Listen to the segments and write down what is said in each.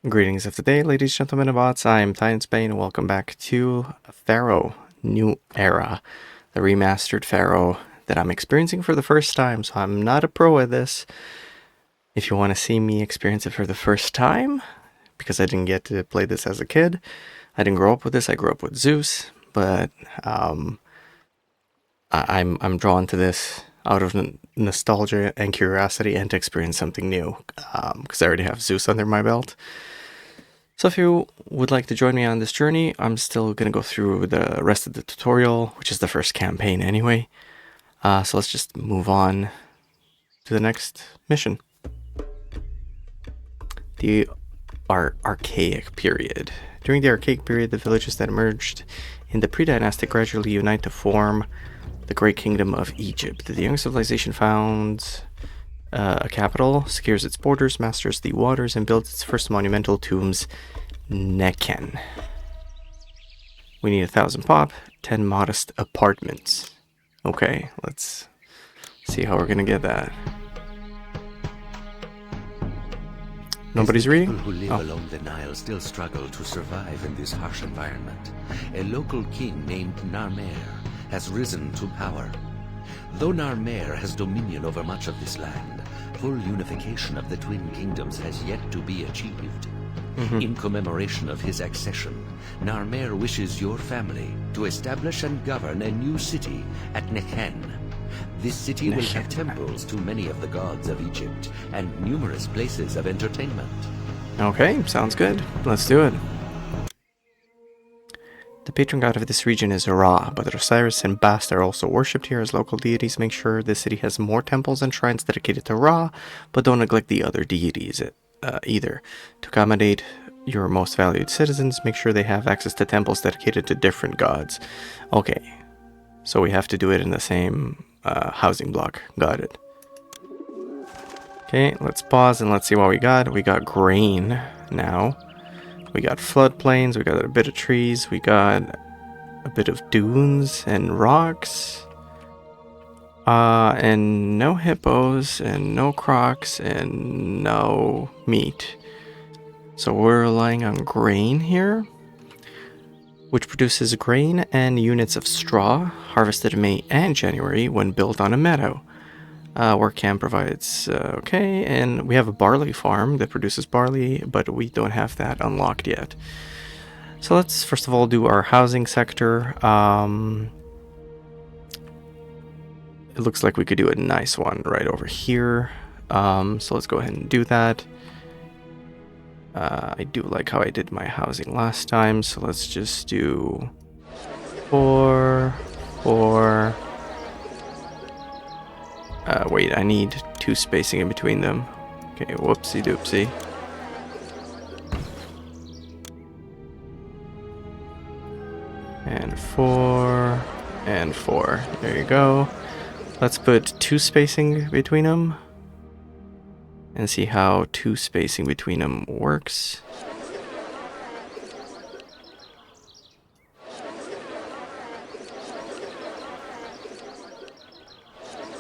Greetings of the day, ladies, gentlemen, and bots. I'm Titansbane, and welcome back to Pharaoh New Era, the remastered Pharaoh that I'm experiencing for the first time, so I'm not a pro at this. If you want to see me experience it for the first time, because I didn't get to play this as a kid, I didn't grow up with this, I grew up with Zeus, but I'm drawn to this out of nostalgia and curiosity and to experience something new, because I already have Zeus under my belt. So if you would like to join me on this journey, I'm still going to go through the rest of the tutorial, which is the first campaign anyway. So let's just move on to the next mission. The Archaic period. During the Archaic period, the villages that emerged in the pre-dynastic gradually unite to form the Great Kingdom of Egypt. The young civilization founds a capital, secures its borders, masters the waters, and builds its first monumental tombs, Nekhen. We need 1,000 pop, 10 modest apartments. Okay, let's see how we're gonna get that. Nobody's reading? People who live along the Nile still struggle to survive in this harsh environment. A local king named Narmer has risen to power. Though Narmer has dominion over much of this land, full unification of the twin kingdoms has yet to be achieved. In commemoration of his accession, Narmer wishes your family to establish and govern a new city at Nekhen. This city will have temples to many of the gods of Egypt and numerous places of entertainment. Okay, sounds good. Let's do it. The patron god of this region is Ra, but Osiris and Bast are also worshipped here as local deities. Make sure the city has more temples and shrines dedicated to Ra, but don't neglect the other deities either. To accommodate your most valued citizens, make sure they have access to temples dedicated to different gods. Okay, so we have to do it in the same housing block. Got it. Okay, let's pause and let's see what we got. We got grain now. We got floodplains, we got a bit of trees, we got a bit of dunes and rocks. And no hippos, and no crocs, and no meat. So we're relying on grain here, which produces grain and units of straw, harvested in May and January when built on a meadow. Work camp provides, okay, and we have a barley farm that produces barley, but we don't have that unlocked yet. So let's first of all do our housing sector. It looks like we could do a nice one right over here. So let's go ahead and do that. I do like how I did my housing last time, so let's just do 4, 4. Wait, I need 2 spacing in between them. Okay, whoopsie doopsie. And 4, and 4. There you go. Let's put 2 spacing between them. And see how 2 spacing between them works.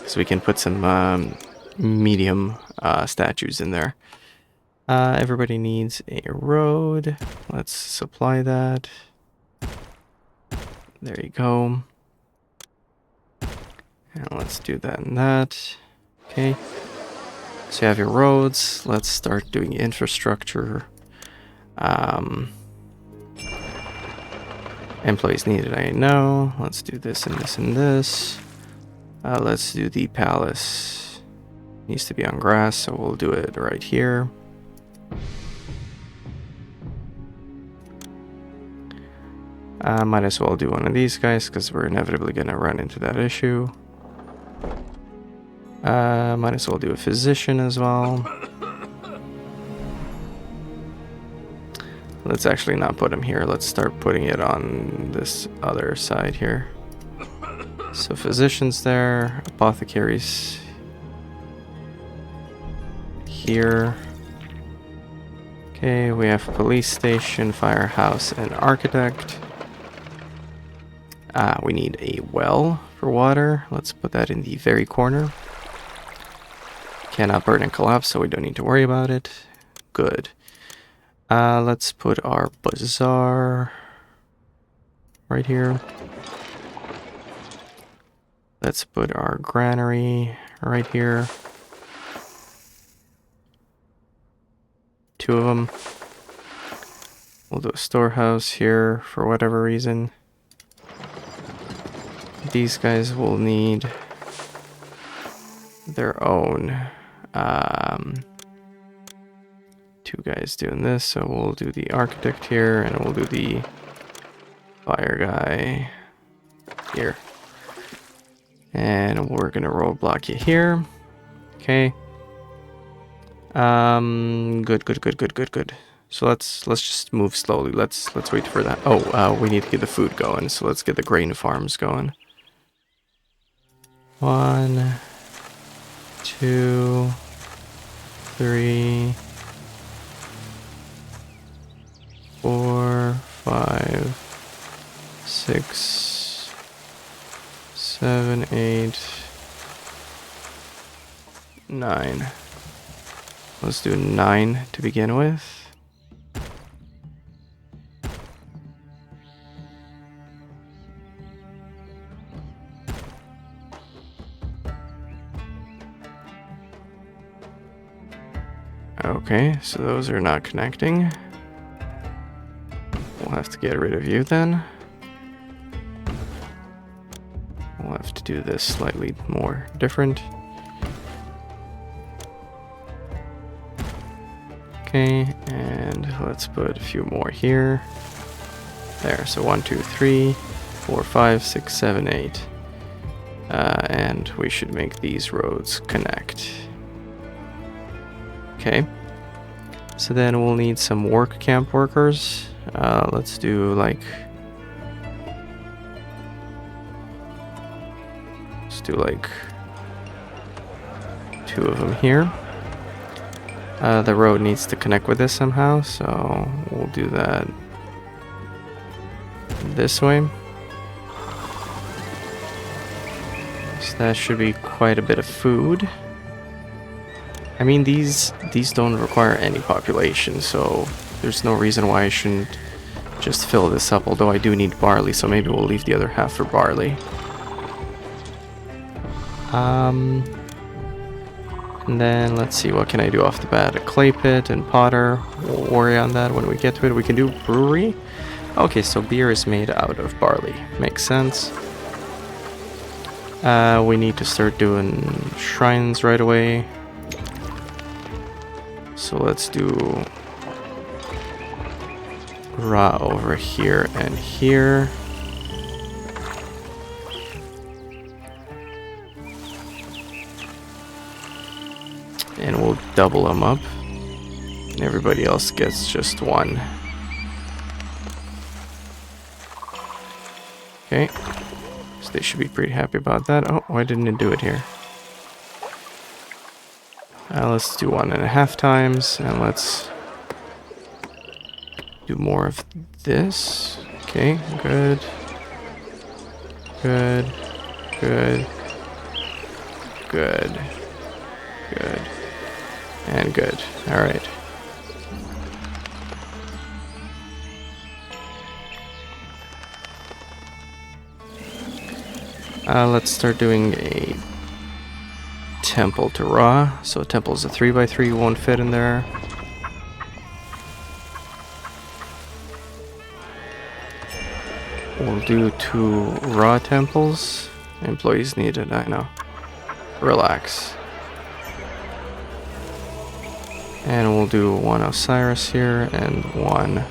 So we can put some medium statues in there. Everybody needs a road. Let's supply that. There you go. And let's do that and that. Okay. So you have your roads. Let's start doing infrastructure. Employees needed, I know. Let's do this and this and this. Let's do the palace. Needs to be on grass, so we'll do it right here. Might as well do one of these guys because we're inevitably going to run into that issue. Might as well do a physician as well. Let's actually not put him here. Let's start putting it on this other side here. So physicians there, apothecaries here. Okay, we have police station, firehouse, and architect. We need a well for water. Let's put that in the very corner. Cannot burn and collapse, so we don't need to worry about it. Good. Let's put our bazaar right here. Let's put our granary right here. 2 of them. We'll do a storehouse here for whatever reason. These guys will need their own. 2 guys doing this, so we'll do the architect here, and we'll do the fire guy here. And we're gonna roadblock you here. Okay. Good. So let's just move slowly. Let's wait for that. Oh, we need to get the food going, so let's get the grain farms going. 1, 2, 3, 4, 5, 6, 7, 8, 9. Let's do 9 to begin with. Okay, so those are not connecting. We'll have to get rid of you then. We'll have to do this slightly more different. Okay, and let's put a few more here. There, so 1, 2, 3, 4, 5, 6, 7, 8. And we should make these roads connect. Okay. So then we'll need some work camp workers. Let's do like... Let's do like 2 of them here. The road needs to connect with this somehow, so we'll do that this way. So that should be quite a bit of food. I mean, these don't require any population, so there's no reason why I shouldn't just fill this up, although I do need barley, so maybe we'll leave the other half for barley. And then let's see, what can I do off the bat? A clay pit and potter. We'll worry on that when we get to it. We can do brewery. Okay, so beer is made out of barley. Makes sense. We need to start doing shrines right away. So let's do Ra over here and here. And we'll double them up. And everybody else gets just 1. Okay. So they should be pretty happy about that. Oh, why didn't it do it here? Let's do 1.5 times. And let's do more of this. Okay, good. Good. Good. Good. Good. And good. Alright. Let's start doing a temple to Ra. So a temple is a 3x3, won't fit in there. We'll do 2 Ra temples. Employees needed, I know. Relax. And we'll do 1 Osiris here and 1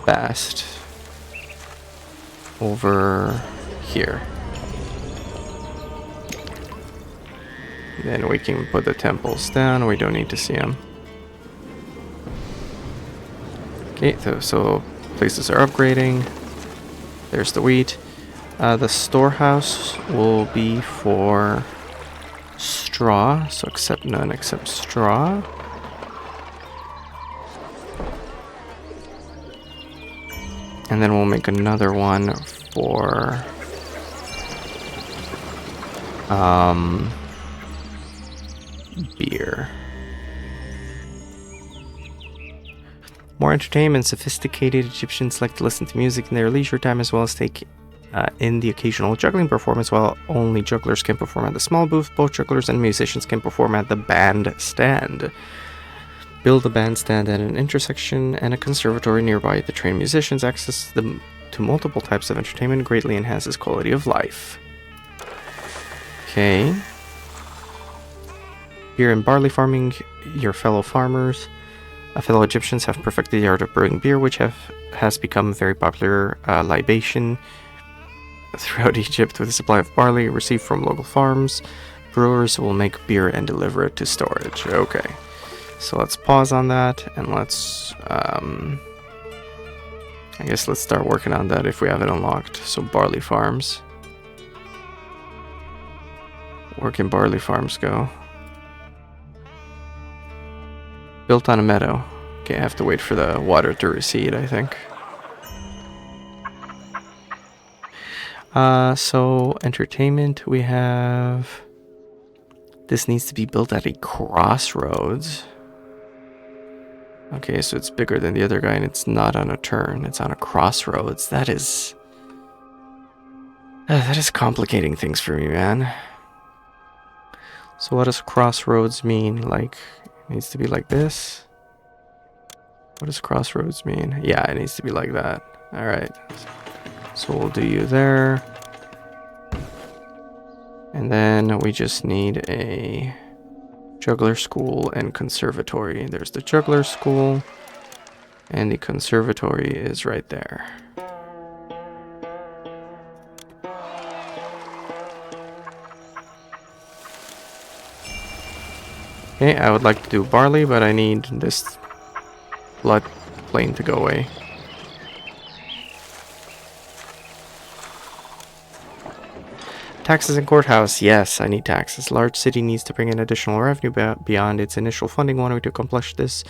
Bast over here. Then we can put the temples down. We don't need to see them. Okay, so places are upgrading. There's the wheat. The storehouse will be for straw, so accept none except straw. And then we'll make another one for beer. More entertainment. Sophisticated Egyptians like to listen to music in their leisure time as well as take in the occasional juggling performance. While only jugglers can perform at the small booth, both jugglers and musicians can perform at the bandstand. Build a bandstand at an intersection and a conservatory nearby. The trained musicians access to multiple types of entertainment greatly enhances quality of life. Okay. Beer and barley farming. Your fellow farmers, fellow Egyptians have perfected the art of brewing beer, which has become a very popular libation throughout Egypt with a supply of barley received from local farms. Brewers will make beer and deliver it to storage. Okay. So let's pause on that, and let's, I guess let's start working on that if we have it unlocked. So barley farms. Where can barley farms go? Built on a meadow. Okay, I have to wait for the water to recede, I think. So entertainment, we have... This needs to be built at a crossroads. Okay, so it's bigger than the other guy, and it's not on a turn. It's on a crossroads. That is complicating things for me, man. So what does crossroads mean? Like, it needs to be like this? What does crossroads mean? Yeah, it needs to be like that. Alright. So we'll do you there. And then we just need a... Juggler School and Conservatory. There's the Juggler School, and the Conservatory is right there. Okay, I would like to do barley, but I need this blood plane to go away. Taxes and courthouse. Yes, I need taxes. Large city needs to bring in additional revenue beyond its initial funding. One way to accomplish this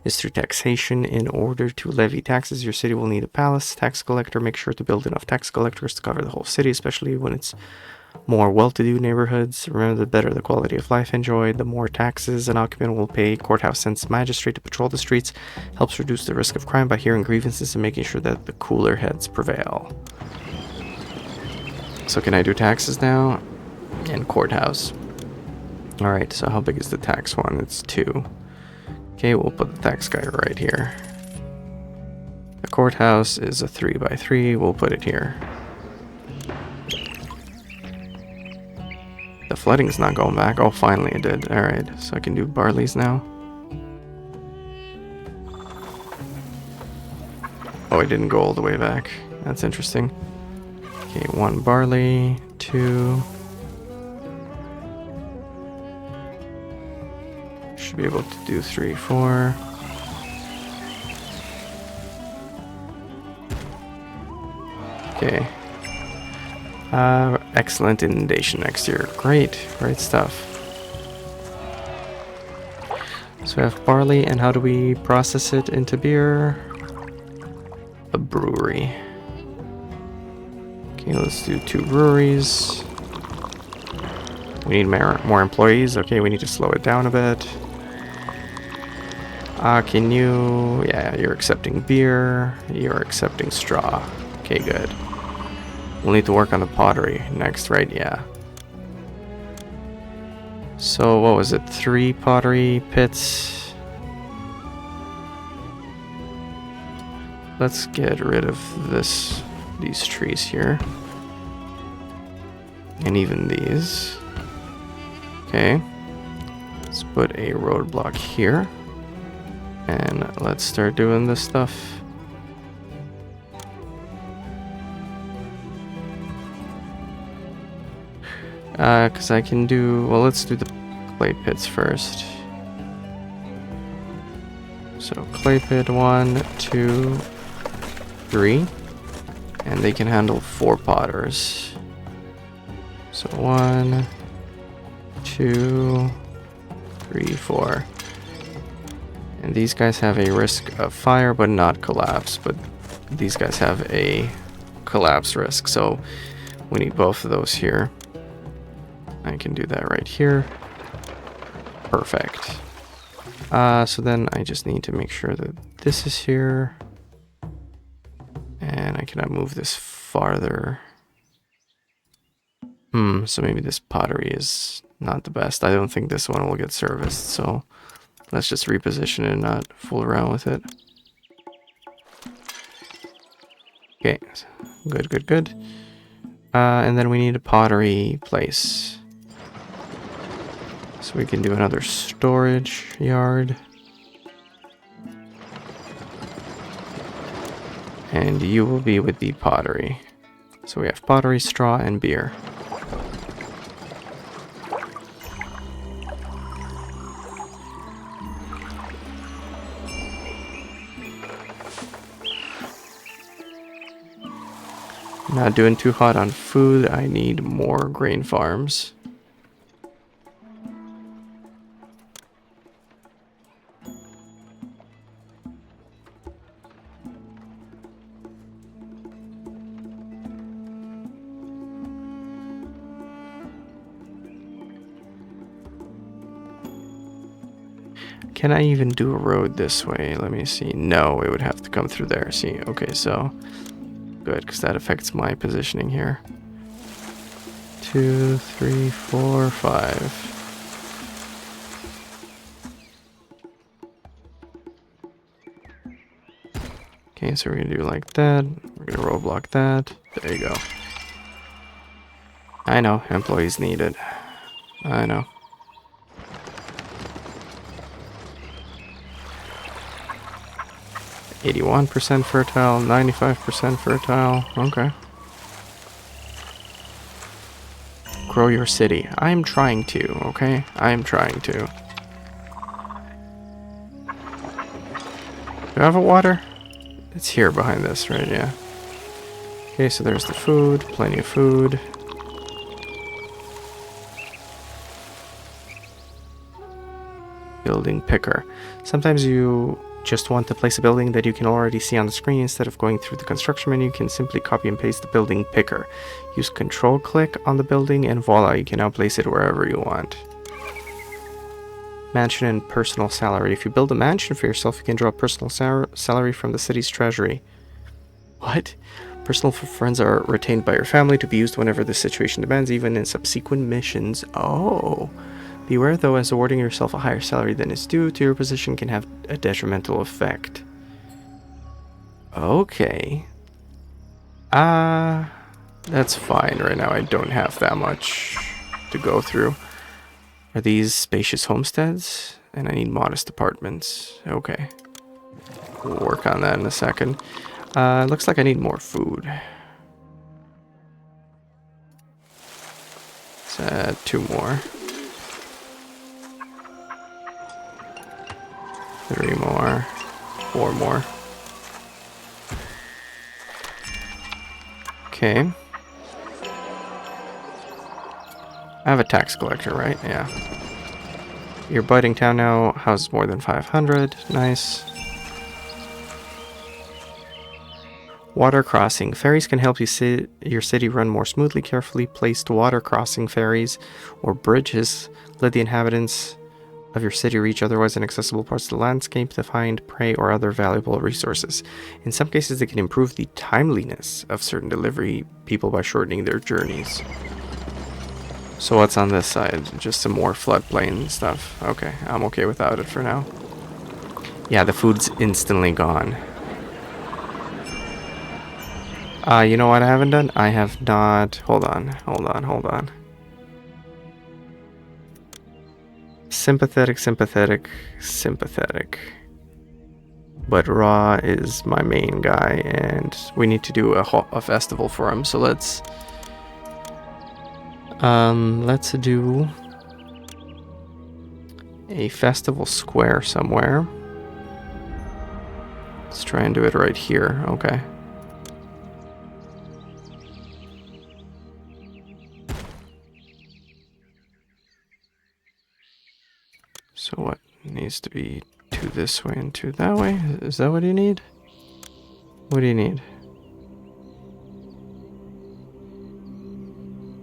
is through taxation. In order to levy taxes, your city will need a palace. Tax collector. Make sure to build enough tax collectors to cover the whole city, especially when it's more well-to-do neighborhoods. Remember, the better the quality of life enjoyed, the more taxes an occupant will pay. Courthouse sends magistrate to patrol the streets. Helps reduce the risk of crime by hearing grievances and making sure that the cooler heads prevail. So can I do taxes now? And courthouse. Alright, so how big is the tax one? It's 2. Okay, we'll put the tax guy right here. The courthouse is a 3x3. We'll put it here. The flooding's not going back. Oh, finally it did. Alright, so I can do barleys now. Oh, it didn't go all the way back. That's interesting. Okay, 1 barley, 2. Should be able to do 3, 4. Okay. Excellent inundation next year. Great, great stuff. So we have barley, and how do we process it into beer? A brewery. Okay, let's do 2 breweries. We need more employees. Okay, we need to slow it down a bit. Can you... Yeah, you're accepting beer. You're accepting straw. Okay, good. We'll need to work on the pottery next, right? Yeah. So, what was it? 3 pottery pits. Let's get rid of these trees here. And even these. Okay. Let's put a roadblock here. And let's start doing this stuff. Because I can do... Well, let's do the clay pits first. So, clay pit 1, 2, 3. And they can handle 4 potters. So 1, 2, 3, 4. And these guys have a risk of fire, but not collapse. But these guys have a collapse risk. So we need both of those here. I can do that right here. Perfect. So then I just need to make sure that this is here. And I cannot move this farther. So maybe this pottery is not the best. I don't think this one will get serviced, so let's just reposition it and not fool around with it. Okay, good, good, good. And then we need a pottery place. So we can do another storage yard. And you will be with the pottery. So we have pottery, straw, and beer. Not doing too hot on food. I need more grain farms. Can I even do a road this way? Let me see. No, it would have to come through there. See, okay, so good, because that affects my positioning here. 2, 3, 4, 5. Okay, so we're gonna do like that. We're gonna roadblock that. There you go. I know, employees need it. I know. %, fertile, 95% fertile. Okay. Grow your city. I'm trying to, okay? I'm trying to. Do I have a water? It's here behind this, right? Yeah. Okay, so there's the food. Plenty of food. Building picker. Sometimes you just want to place a building that you can already see on the screen. Instead of going through the construction menu, you can simply copy and paste the building picker. Use control click on the building and voila, you can now place it wherever you want. Mansion and personal salary. If you build a mansion for yourself, you can draw personal salary from the city's treasury. What? Personal funds are retained by your family to be used whenever the situation demands, even in subsequent missions. Oh. Beware though, as awarding yourself a higher salary than is due to your position can have a detrimental effect. Okay. That's fine. Right now I don't have that much to go through. Are these spacious homesteads? And I need modest apartments. Okay. We'll work on that in a second. Looks like I need more food. Let's add 2 more. 3 more. 4 more. Okay. I have a tax collector, right? Yeah. Your budding town now houses more than 500. Nice. Water crossing. Ferries can help your city run more smoothly. Carefully placed water crossing ferries or bridges let the inhabitants of your city reach otherwise inaccessible parts of the landscape to find prey or other valuable resources. In some cases, they can improve the timeliness of certain delivery people by shortening their journeys. So what's on this side? Just some more floodplain stuff. Okay, I'm okay without it for now. Yeah, the food's instantly gone. You know what I haven't done? I have not... Hold on. Sympathetic. But Ra is my main guy, and we need to do a festival for him. So let's do a festival square somewhere. Let's try and do it right here. Okay. So what needs to be 2 this way and 2 that way? Is that what you need? What do you need?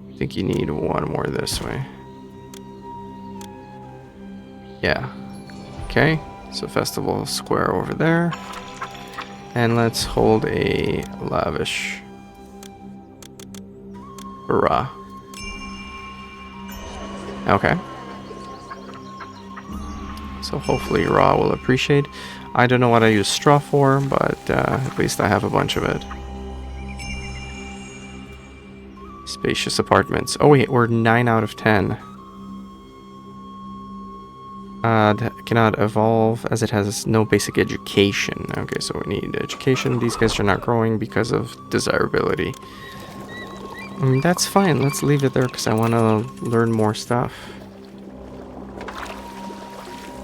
I think you need 1 more this way. Yeah. Okay, so festival square over there. And let's hold a lavish hurrah. Okay. So hopefully Ra will appreciate. I don't know what I use straw for, but at least I have a bunch of it. Spacious apartments. Oh wait, we're 9 out of 10. That cannot evolve as it has no basic education. Okay, so we need education. These guys are not growing because of desirability. That's fine. Let's leave it there because I want to learn more stuff.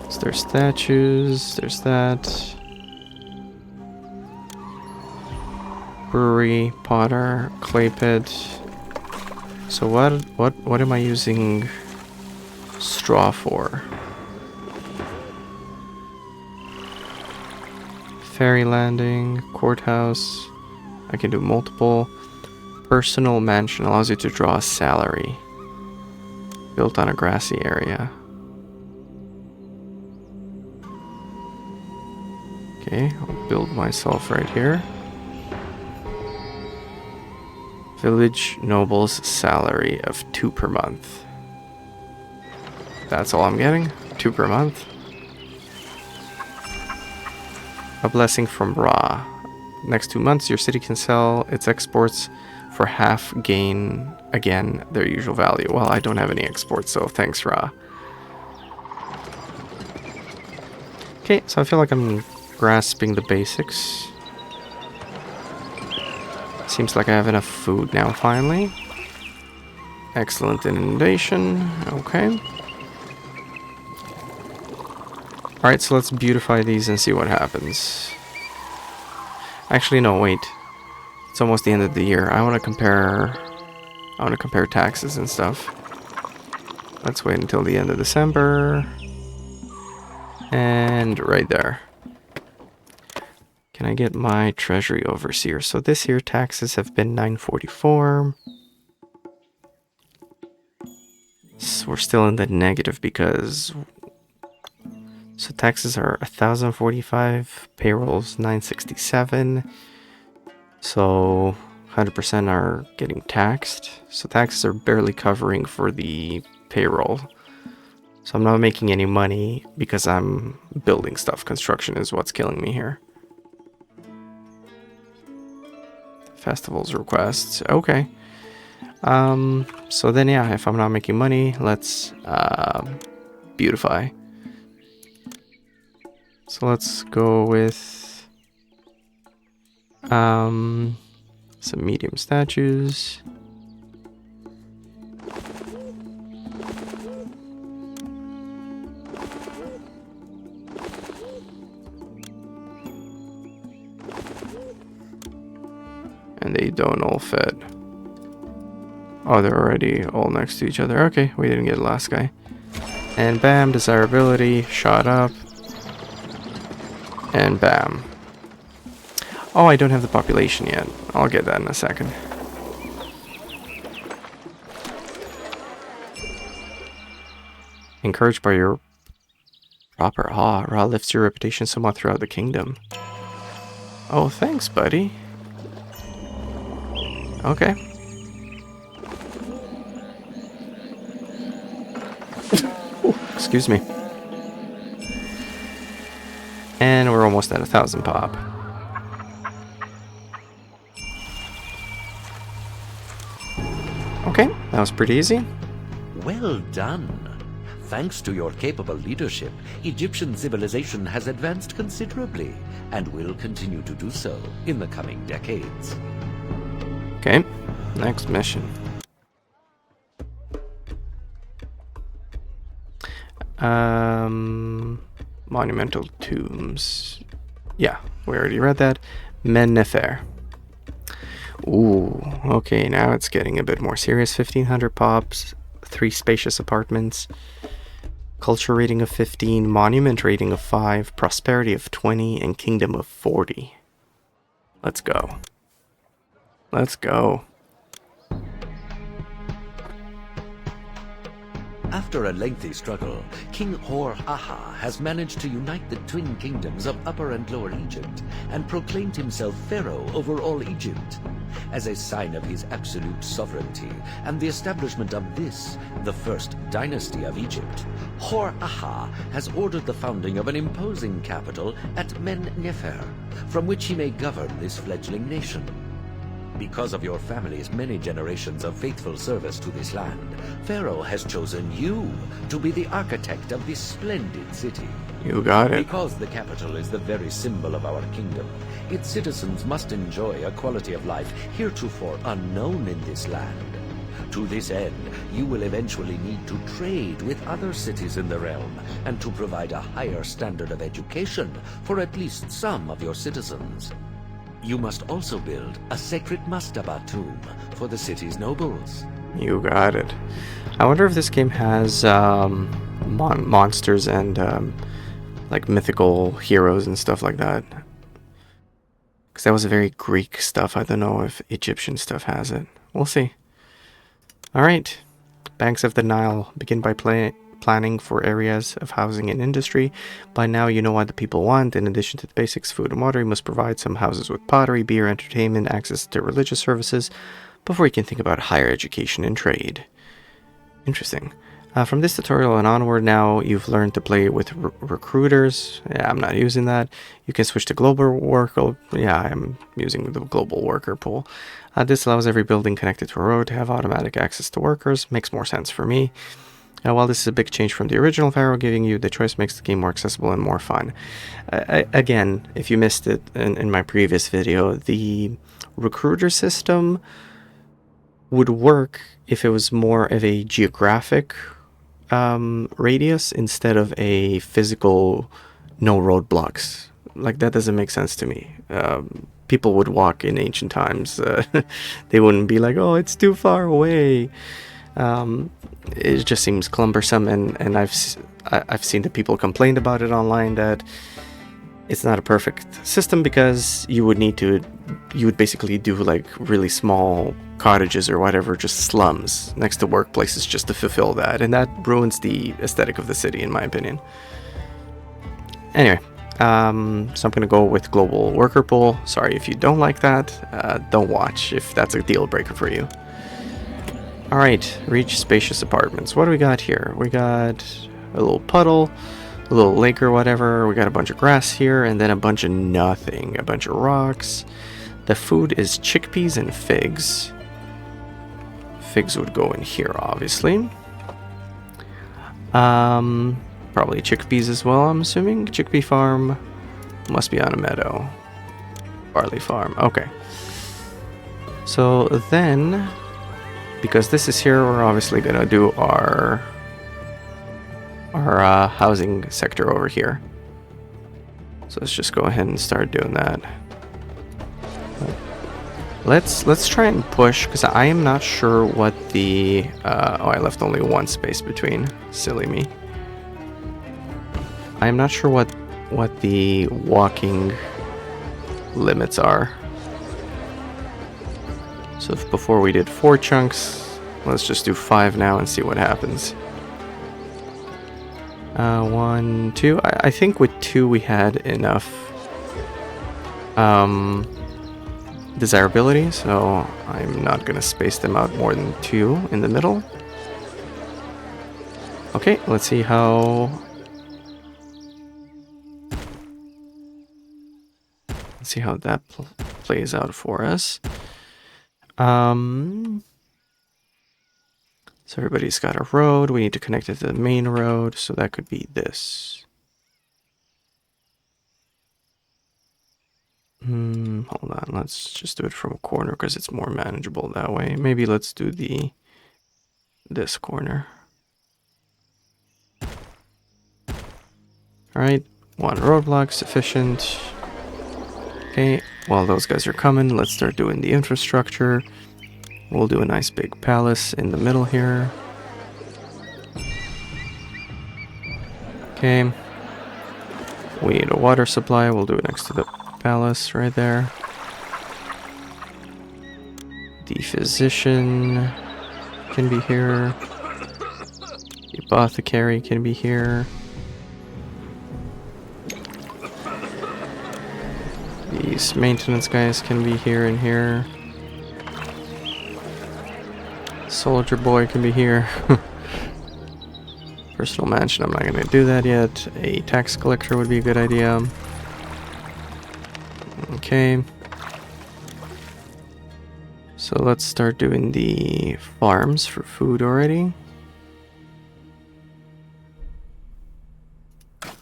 So there's statues. There's that. Brewery, potter, clay pit. So what am I using straw for? Ferry landing, courthouse. I can do multiple. Personal mansion allows you to draw a salary. Built on a grassy area. Okay, I'll build myself right here. Village noble's salary of 2 per month. That's all I'm getting? 2 per month? A blessing from Ra. Next 2 months, your city can sell its exports for half gain, again, their usual value. Well, I don't have any exports, so thanks, Ra. Okay, so I feel like I'm grasping the basics. Seems like I have enough food now, finally. Excellent inundation. Okay. Alright, so let's beautify these and see what happens. Actually, no, wait. It's almost the end of the year. I want to compare taxes and stuff. Let's wait until the end of December. And right there. Can I get my treasury overseer? So this year taxes have been 944. So we're still in the negative because... So taxes are 1,045, payrolls 967. So 100% are getting taxed. So taxes are barely covering for the payroll. So I'm not making any money because I'm building stuff. Construction is what's killing me here. Festivals requests. Okay. So then yeah, if I'm not making money, let's beautify. So let's go with some medium statues. And they don't all fit. Oh, they're already all next to each other. Okay, we didn't get the last guy. And bam, desirability shot up. And bam. Oh, I don't have the population yet. I'll get that in a second. Encouraged by your proper awe, Ra lifts your reputation somewhat throughout the kingdom. Oh, thanks, buddy. Okay. Ooh, excuse me. And we're almost at 1,000 pop. Okay, that was pretty easy. Well done. Thanks to your capable leadership, Egyptian civilization has advanced considerably and will continue to do so in the coming decades. Okay, next mission. Monumental tombs. Yeah, we already read that. Men-Nefer. Ooh, okay, now it's getting a bit more serious. 1,500 pops, 3 spacious apartments, culture rating of 15, monument rating of 5, prosperity of 20, and kingdom of 40. Let's go. Let's go. After a lengthy struggle, King Hor-Aha has managed to unite the twin kingdoms of Upper and Lower Egypt and proclaimed himself Pharaoh over all Egypt. As a sign of his absolute sovereignty and the establishment of this, the first dynasty of Egypt, Hor-Aha has ordered the founding of an imposing capital at Men-Nefer, from which he may govern this fledgling nation. Because of your family's many generations of faithful service to this land, Pharaoh has chosen you to be the architect of this splendid city. You got it. Because the capital is the very symbol of our kingdom, its citizens must enjoy a quality of life heretofore unknown in this land. To this end, you will eventually need to trade with other cities in the realm and to provide a higher standard of education for at least some of your citizens. You must also build a sacred mastaba tomb for the city's nobles. You got it. I wonder if this game has monsters and like mythical heroes and stuff like that. Because that was a very Greek stuff. I don't know if Egyptian stuff has it. We'll see. Alright. Banks of the Nile. Begin by planning for areas of housing and industry. By now you know what the people want. In addition to the basics, food and water, you must provide some houses with pottery, beer, entertainment, access to religious services before you can think about higher education and trade. Interesting. From this tutorial and onward, now you've learned to play with recruiters. Yeah, I'm not using that. You can switch to global worker. Yeah, I'm using the global worker pool. This allows every building connected to a road to have automatic access to workers. Makes more sense for me. While this is a big change from the original Pharaoh, giving you the choice makes the game more accessible and more fun. Again, if you missed it in my previous video, the recruiter system would work if it was more of a geographic radius instead of a physical no roadblocks. Like, that doesn't make sense to me. People would walk in ancient times. They wouldn't be like, oh, it's too far away. It just seems cumbersome, and I've seen the people complained about it online that it's not a perfect system because you would basically do like really small cottages or whatever, just slums next to workplaces just to fulfill that, and that ruins the aesthetic of the city in my opinion. Anyway, so I'm gonna go with global worker pool. Sorry if you don't like that, don't watch if that's a deal breaker for you. Alright, reach spacious apartments. What do we got here? We got a little puddle, a little lake or whatever. We got a bunch of grass here, and then a bunch of nothing. A bunch of rocks. The food is chickpeas and figs. Figs would go in here, obviously. Probably chickpeas as well, I'm assuming. Chickpea farm must be on a meadow. Barley farm, okay. So then, because this is here, we're obviously gonna do our housing sector over here. So let's just go ahead and start doing that. Let's try and push, because I am not sure what the oh, I left only one space between. Silly me. I am not sure what the walking limits are. So if before we did 4 chunks, let's just do 5 now and see what happens. 1, 2. I think with 2 we had enough desirability, so I'm not gonna space them out more than 2 in the middle. Okay, let's see how that plays out for us. So everybody's got a road. We need to connect it to the main road, so that could be this. Hold on, let's just do it from a corner because it's more manageable that way. Maybe let's do this corner. Alright, 1 roadblock sufficient. Okay, while those guys are coming, let's start doing the infrastructure. We'll do a nice big palace in the middle here. Okay. We need a water supply. We'll do it next to the palace right there. The physician can be here. The apothecary can be here. These maintenance guys can be here and here. Soldier boy can be here. Personal mansion, I'm not going to do that yet. A tax collector would be a good idea. Okay. So let's start doing the farms for food already.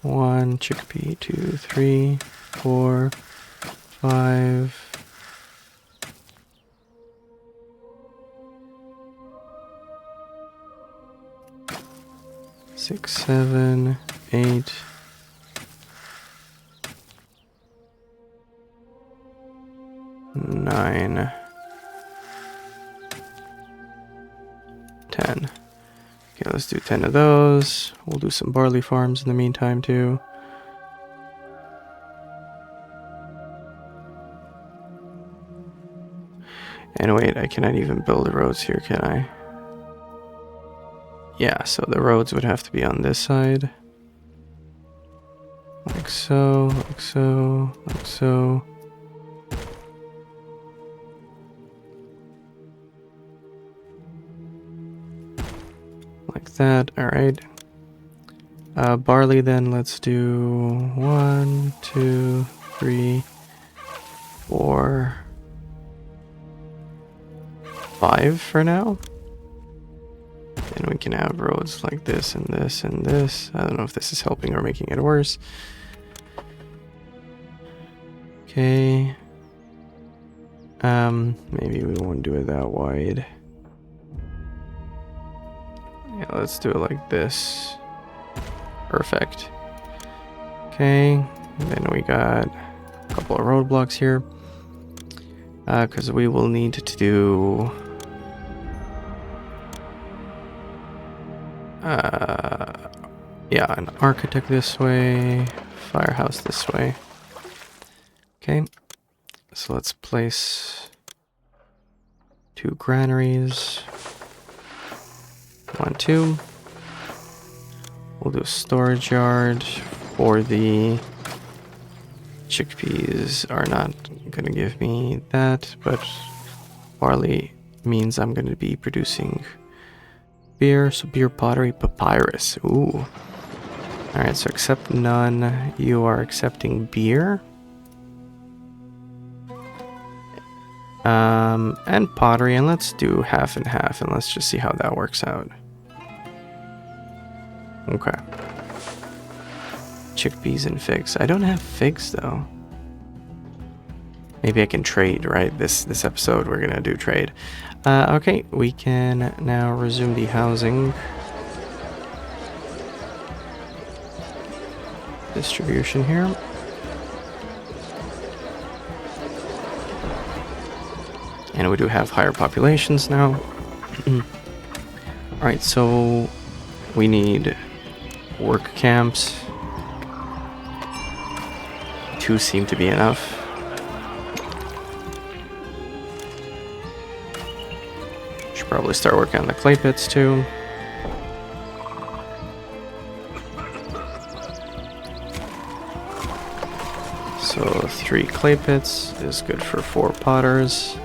1 chickpea, 2, 3, 4, 5. 6, 7, 8. 9. 10. Okay, let's do 10 of those. We'll do some barley farms in the meantime too. And wait, I cannot even build the roads here, can I? Yeah, so the roads would have to be on this side. Like so, like so, like so. Like that, alright. Barley then, let's do 1, 2, 3, 4, 5 for now. And we can have roads like this and this and this. I don't know if this is helping or making it worse. Okay. Maybe we won't do it that wide. Yeah, let's do it like this. Perfect. Okay. And then we got a couple of roadblocks here. Because we will need to do... yeah, an architect this way, firehouse this way. Okay, so let's place 2 granaries. 1, 2. We'll do a storage yard for the chickpeas. Are not going to give me that, but barley means I'm going to be producing beer. So beer, pottery, papyrus. Ooh. Alright, so accept none. You are accepting beer. And pottery, and let's do half and half, and let's just see how that works out. Okay. Chickpeas and figs. I don't have figs though. Maybe I can trade, right? This episode we're gonna do trade. Okay, we can now resume the housing distribution here. And we do have higher populations now. Alright, so we need work camps. 2 seem to be enough. Should probably start working on the clay pits too. So 3 clay pits is good for 4 potters.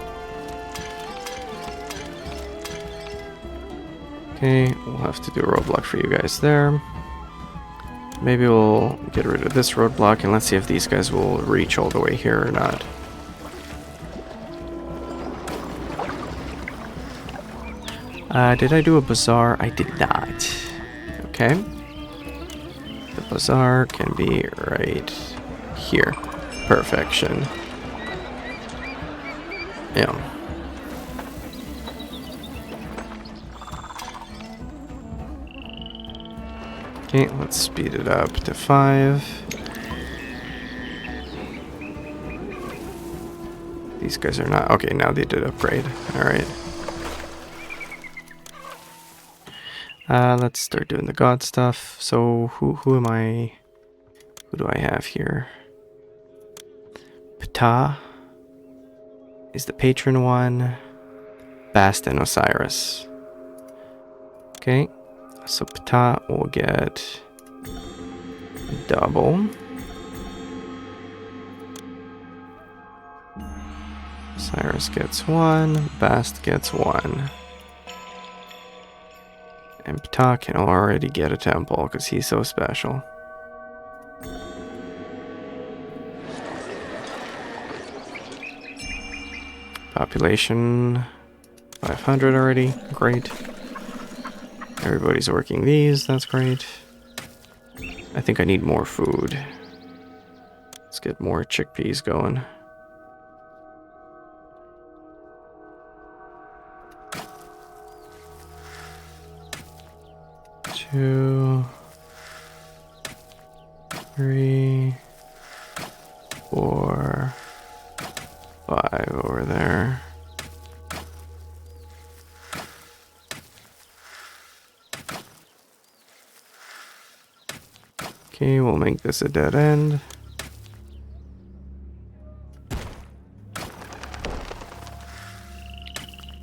Okay, we'll have to do a roadblock for you guys there. Maybe we'll get rid of this roadblock and let's see if these guys will reach all the way here or not. Did I do a bazaar? I did not. Okay. The bazaar can be right here. Perfection. Yeah. Okay, let's speed it up to 5. These guys are not... Okay, now they did upgrade. Alright. Let's start doing the god stuff. So, who am I... Who do I have here? Ptah is the patron one. Bast and Osiris. Okay. So Ptah will get double. Cyrus gets 1. Bast gets 1. And Ptah can already get a temple because he's so special. Population 500 already. Great. Everybody's working these. That's great. I think I need more food. Let's get more chickpeas going. Two, 3, 4, 5 over there. Okay, we'll make this a dead end.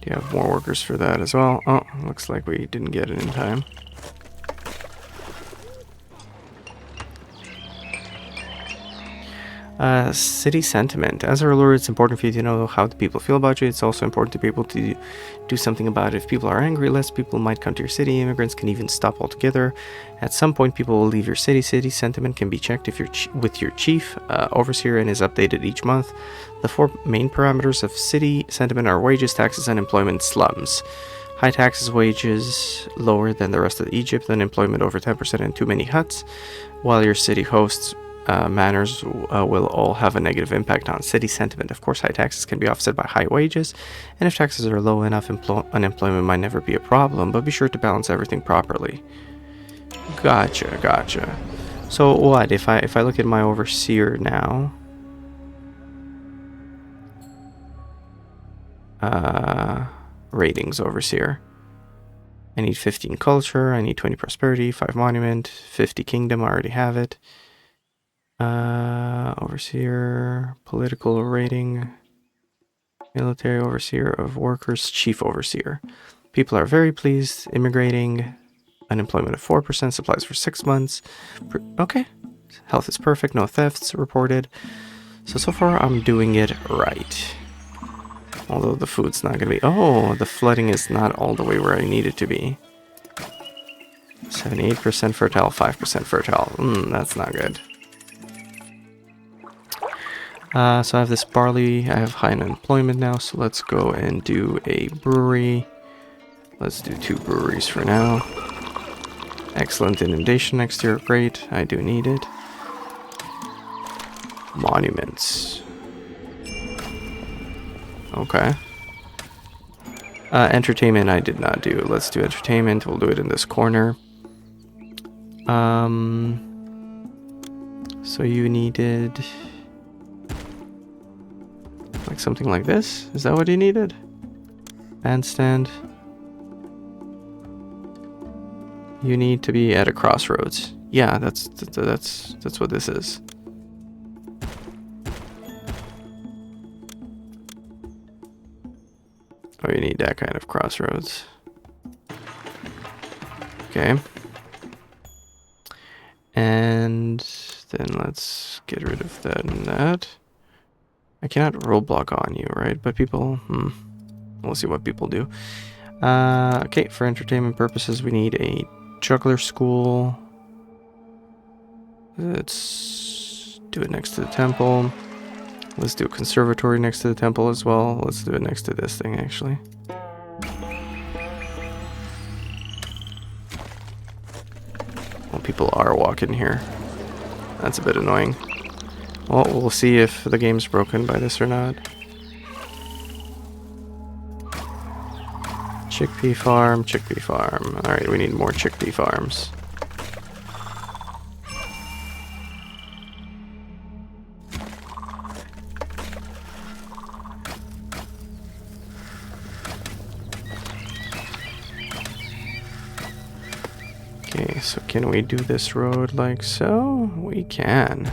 Do you have more workers for that as well? Oh, looks like we didn't get it in time. City sentiment. As a ruler, it's important for you to know how the people feel about you. It's also important to be able to do something about it. If people are angry, less people might come to your city. Immigrants can even stop altogether. At some point, people will leave your city. City sentiment can be checked if you're with your chief overseer and is updated each month. The 4 main parameters of city sentiment are wages, taxes, unemployment, slums. High taxes, wages lower than the rest of Egypt, unemployment over 10%, and too many huts. While your city hosts manners will all have a negative impact on city sentiment. Of course, high taxes can be offset by high wages, and if taxes are low enough, unemployment might never be a problem, but be sure to balance everything properly. Gotcha. So what, if I look at my overseer now, ratings overseer. I need 15 culture, I need 20 prosperity, 5 monument, 50 kingdom, I already have it. Overseer, political rating, military overseer of workers, chief overseer. People are very pleased, immigrating, unemployment of 4%, supplies for 6 months. Okay, health is perfect, no thefts reported. So far I'm doing it right. Although the food's not gonna be, oh, the flooding is not all the way where I need it to be. 78% fertile, 5% fertile, that's not good. So I have this barley, I have high unemployment now, so let's go and do a brewery. Let's do 2 breweries for now. Excellent inundation next year, great, I do need it. Monuments. Okay. Entertainment I did not do. Let's do entertainment, we'll do it in this corner. So you needed... like something like this? Is that what you needed? Bandstand. You need to be at a crossroads. Yeah, that's what this is. Oh, you need that kind of crossroads. Okay. And then let's get rid of that and that. I cannot roadblock on you, right? But people, we'll see what people do. Okay, for entertainment purposes, we need a juggler school. Let's do it next to the temple. Let's do a conservatory next to the temple as well. Let's do it next to this thing, actually. Well, people are walking here. That's a bit annoying. Well, we'll see if the game's broken by this or not. Chickpea farm, chickpea farm. Alright, we need more chickpea farms. Okay, so can we do this road like so? We can.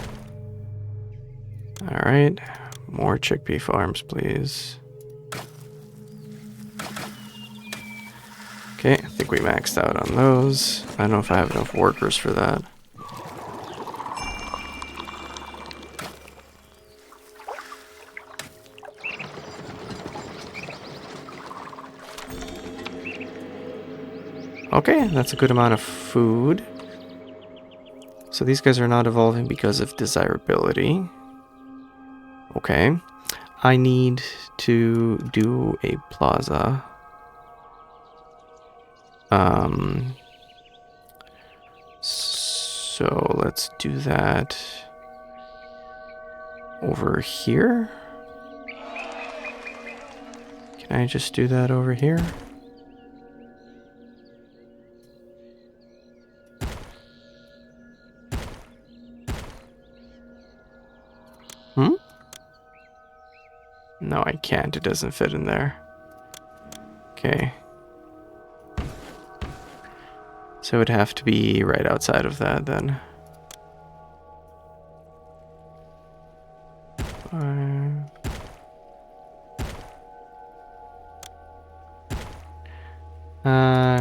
Alright, more chickpea farms, please. Okay, I think we maxed out on those. I don't know if I have enough workers for that. Okay, that's a good amount of food. So these guys are not evolving because of desirability. Okay. I need to do a plaza. So let's do that over here. Can I just do that over here? No, I can't. It doesn't fit in there. Okay. So it would have to be right outside of that then.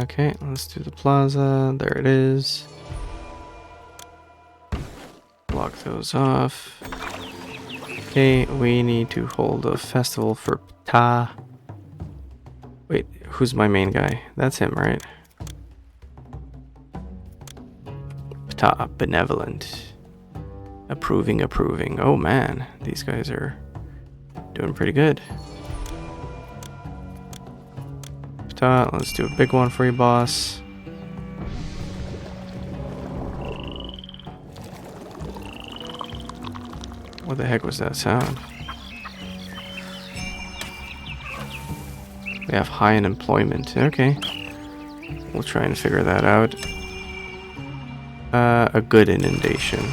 Okay, let's do the plaza. There it is. Block those off. Okay, we need to hold a festival for Ptah. Wait, who's my main guy? That's him, right? Ptah, benevolent. Approving. Oh man, these guys are doing pretty good. Ptah, let's do a big one for you, boss. What the heck was that sound? We have high unemployment. Okay. We'll try and figure that out. A good inundation.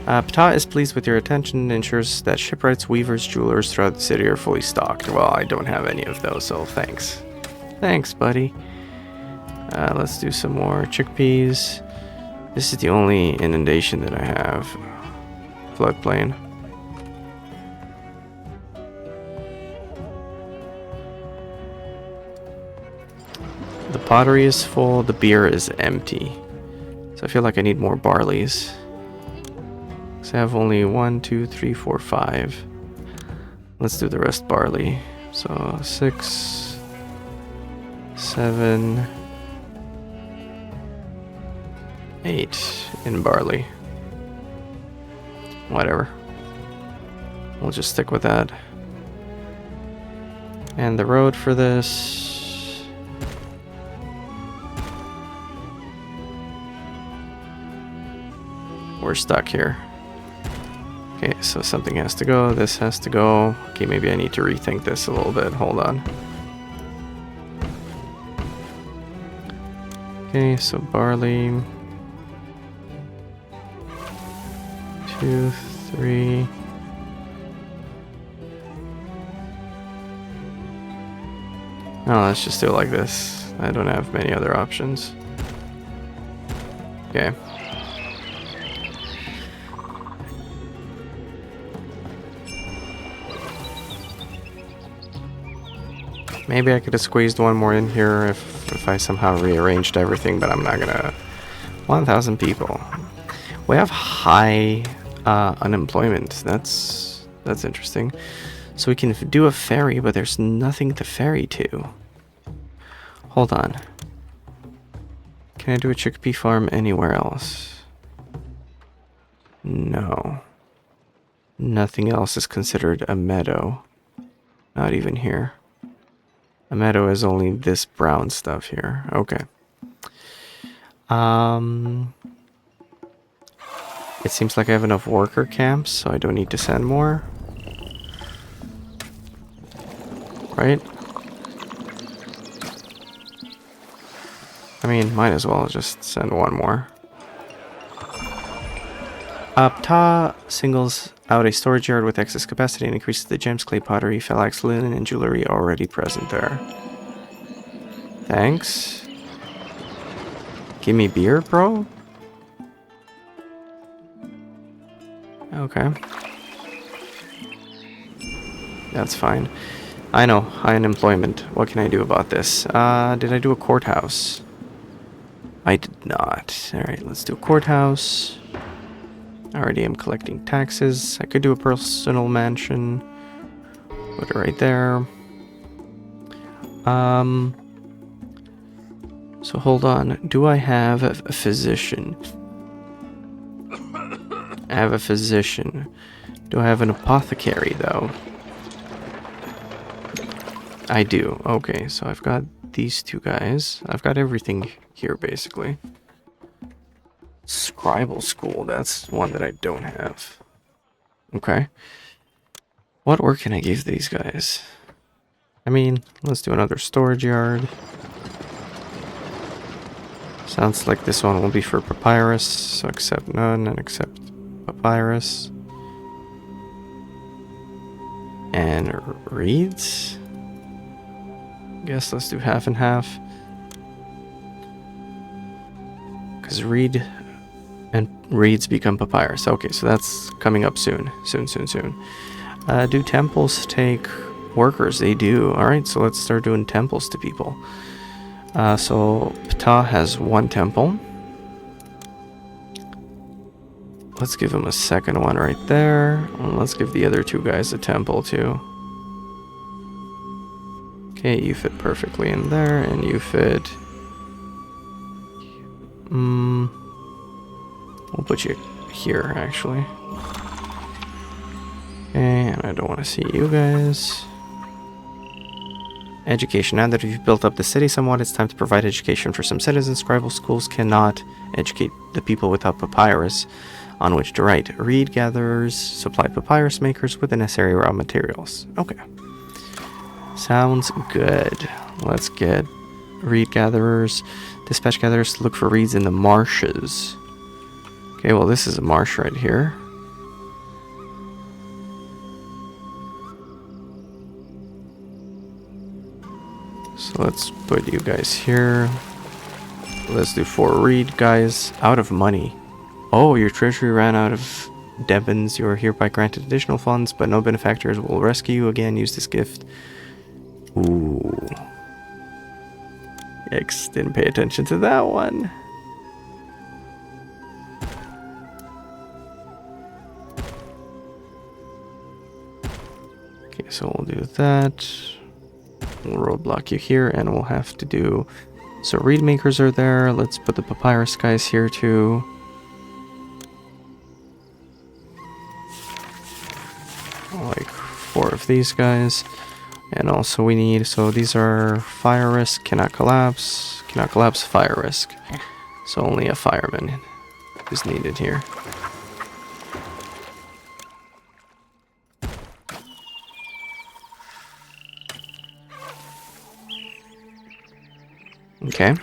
Ptah is pleased with your attention and ensures that shipwrights, weavers, jewelers throughout the city are fully stocked. Well, I don't have any of those, so thanks. Thanks, buddy. Let's do some more chickpeas. This is the only inundation that I have. Floodplain. The pottery is full, the beer is empty. So I feel like I need more barleys. So I have only 1, 2, 3, 4, 5. Let's do the rest barley. So 6, 7, 8 in barley. Whatever. We'll just stick with that. And the road for this. We're stuck here. Okay, so something has to go. This has to go. Okay, maybe I need to rethink this a little bit. Hold on. Okay, so barley. 2, 3. No, let's just do it like this. I don't have many other options. Okay. Maybe I could have squeezed one more in here if I somehow rearranged everything, but I'm not gonna. 1,000 people. We have high unemployment. That's interesting. So we can do a ferry, but there's nothing to ferry to. Hold on. Can I do a chickpea farm anywhere else? No. Nothing else is considered a meadow. Not even here. A meadow is only this brown stuff here. Okay. It seems like I have enough worker camps, so I don't need to send more. Right? I mean, might as well just send one more. Ptah singles out a storage yard with excess capacity and increases the gems, clay, pottery, phalanx, linen, and jewelry already present there. Thanks. Give me beer, bro? Okay. That's fine. I know, high unemployment. What can I do about this? Did I do a courthouse? I did not. Alright, let's do a courthouse. I already am collecting taxes. I could do a personal mansion. Put it right there. So hold on. Do I have a physician? I have a physician. Do I have an apothecary, though? I do. Okay, so I've got these two guys. I've got everything here, basically. Scribal school, that's one that I don't have. Okay. What work can I give these guys? I mean, let's do another storage yard. Sounds like this one will be for papyrus, so accept none and accept papyrus. And reeds? Guess let's do half and half. Because reed and reeds become papyrus. Okay, so that's coming up soon. Soon. Do temples take workers? They do. Alright, so let's start doing temples to people. So Ptah has one temple. Let's give him a second one right there. And let's give the other two guys a temple too. Okay, you fit perfectly in there, and you fit... we'll put you here, actually. Okay, and I don't want to see you guys. Education. Now that you've built up the city somewhat, it's time to provide education for some citizens. Scribal schools cannot educate the people without papyrus on which to write. Reed gatherers supply papyrus makers with the necessary raw materials. Okay. Sounds good. Let's get reed gatherers. Dispatch gatherers to look for reeds in the marshes. Okay, well this is a marsh right here. So let's put you guys here. Let's do 4 reed guys. Out of money. Oh, your treasury ran out of debens. You are hereby granted additional funds, but no benefactors will rescue you again. Use this gift. Ooh. X didn't pay attention to that one. Okay, so we'll do that. We'll roadblock you here, and we'll have to do... So reed makers are there. Let's put the papyrus guys here too. Like 4 of these guys. And also we need, so these are fire risk, cannot collapse, fire risk. So only a fireman is needed here. Okay.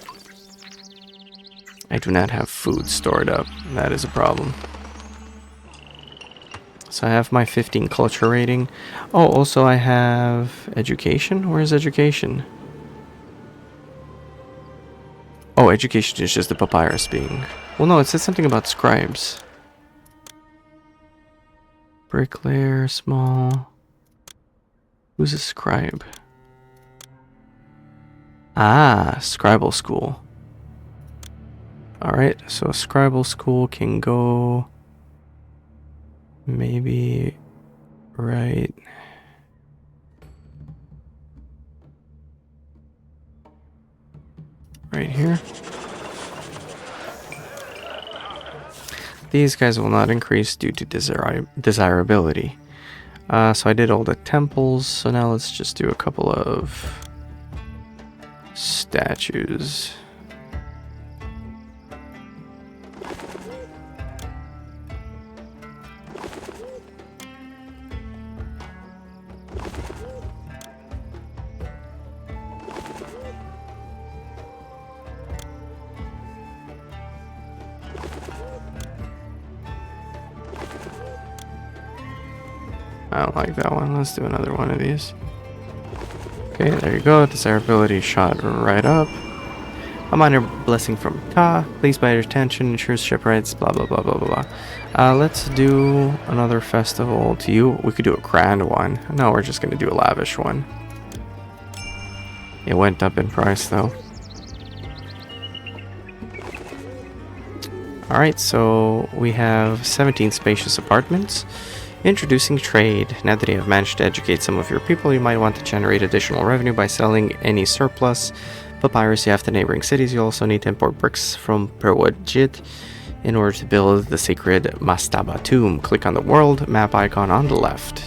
I do not have food stored up. That is a problem. So I have my 15 culture rating. Oh, also I have education. Where is education? Oh, education is just the papyrus being... Well, no, it said something about scribes. Bricklayer, small... Who's a scribe? Ah, scribal school. Alright, so scribal school can go... Maybe right here. These guys will not increase due to desirability. So I did all the temples, so now let's just do a couple of statues. I don't like that one. Let's do another one of these. Okay, there you go. Desirability shot right up. A minor blessing from Ptah. Please by your attention. Ensures shipwrights. Blah, blah, blah, blah, blah, blah. Let's do another festival to you. We could do a grand one. No, we're just going to do a lavish one. It went up in price though. Alright, so we have 17 spacious apartments. Introducing trade. Now that you have managed to educate some of your people, you might want to generate additional revenue by selling any surplus papyrus you have to neighboring cities. You also need to import bricks from Perwajit in order to build the sacred Mastaba tomb. Click on the world map icon on the left.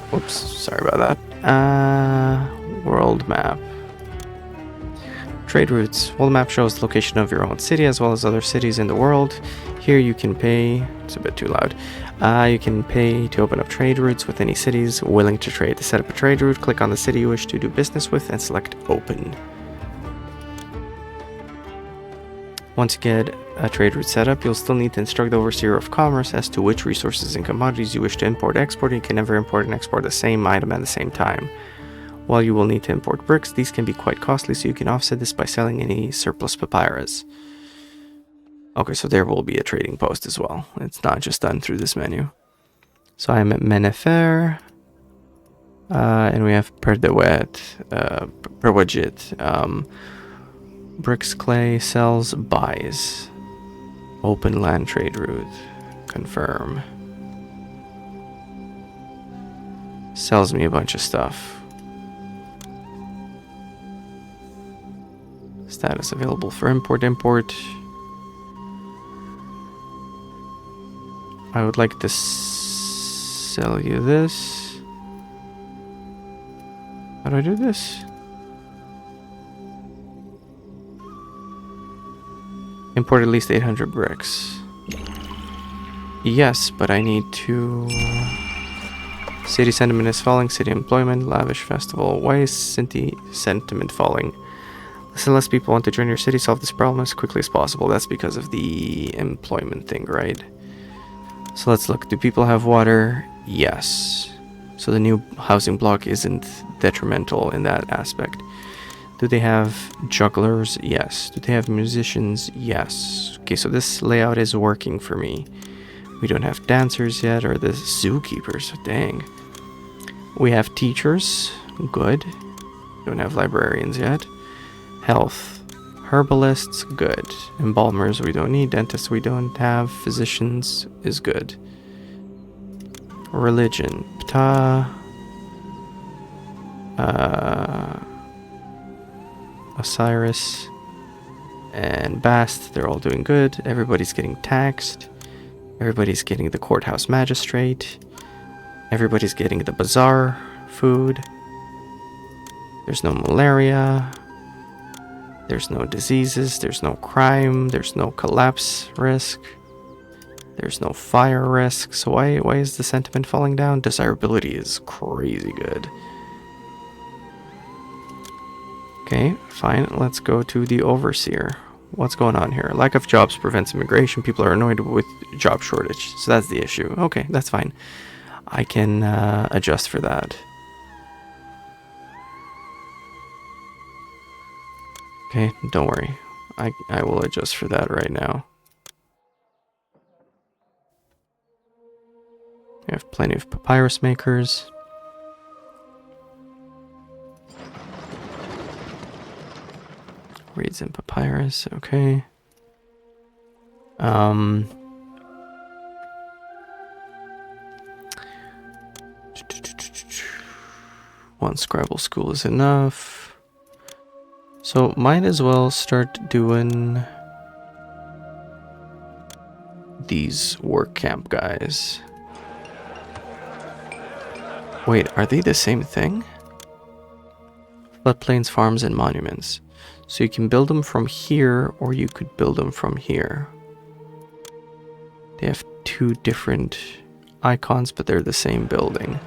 Whoops, sorry about that. World map. Trade routes. Well, the map shows the location of your own city as well as other cities in the world. Here you can pay, it's a bit too loud. You can pay to open up trade routes with any cities willing to trade. To set up a trade route, click on the city you wish to do business with and select open. Once you get a trade route set up, you'll still need to instruct the overseer of commerce as to which resources and commodities you wish to import or export. You can never import and export the same item at the same time. While you will need to import bricks, these can be quite costly, so you can offset this by selling any surplus papyrus. Okay, so there will be a trading post as well. It's not just done through this menu. So I'm at Men-Nefer, and we have Perdewet, Perwajit, bricks, clay, sells, buys. Open land trade route. Confirm. Sells me a bunch of stuff. Status available for import. I would like to sell you this. How do I do this? Import at least 800 bricks. Yes, but I need to... City sentiment is falling. City employment. Lavish festival. Why is sentiment falling? Less and less people want to join your city. Solve this problem as quickly as possible. That's because of the employment thing, right? So let's look. Do people have water? Yes. So the new housing block isn't detrimental in that aspect. Do they have jugglers? Yes. Do they have musicians? Yes. Okay, so this layout is working for me. We don't have dancers yet, or the zookeepers. Dang. We have teachers. Good. Don't have librarians yet. Health. Herbalists. Good. Embalmers we don't need. Dentists we don't have. Physicians is good. Religion. Ptah. Osiris. And Bast. They're all doing good. Everybody's getting taxed. Everybody's getting the courthouse magistrate. Everybody's getting the bazaar food. There's no malaria. There's no diseases. There's no crime. There's no collapse risk. There's no fire risk. So why is the sentiment falling down? Desirability is crazy good. Okay, fine. Let's go to the overseer. What's going on here? Lack of jobs prevents immigration. People are annoyed with job shortage. So that's the issue. Okay, that's fine. I can adjust for that. Okay, don't worry. I will adjust for that right now. We have plenty of papyrus makers. Reeds and papyrus, okay. One Scrabble school is enough. So might as well start doing these work camp guys. Wait, are they the same thing? Floodplains, farms, and monuments. So you can build them from here, or you could build them from here. They have two different icons, but they're the same building.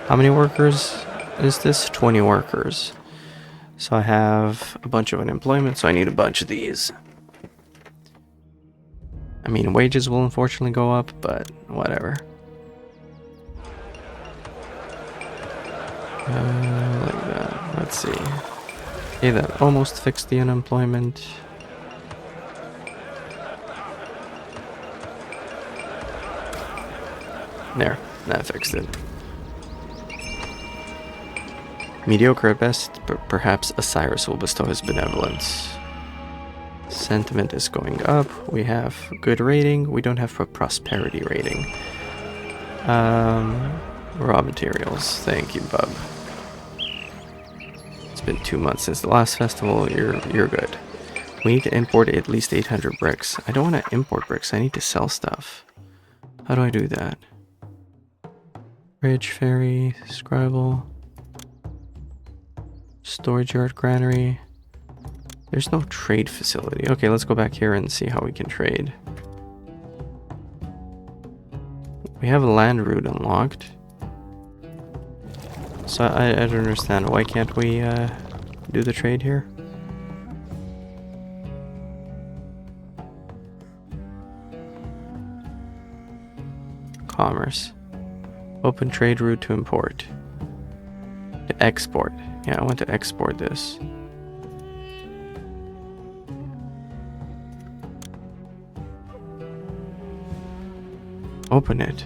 How many workers is this? 20 workers. So I have a bunch of unemployment, so I need a bunch of these. I mean, wages will unfortunately go up, but whatever. Like that. Let's see. Okay, that almost fixed the unemployment. There, that fixed it. Mediocre at best, but perhaps Osiris will bestow his benevolence. Sentiment is going up. We have good rating. We don't have a prosperity rating. Raw materials. Thank you, bub. It's been 2 months since the last festival. You're good. We need to import at least 800 bricks. I don't want to import bricks. I need to sell stuff. How do I do that? Bridge, ferry, scribble, storage yard, granary. There's no trade facility. Okay, let's go back here and see how we can trade. We have a land route unlocked. So I don't understand. Why can't we do the trade here? Commerce. Open trade route to import. To export. Yeah, I want to export this. Open it.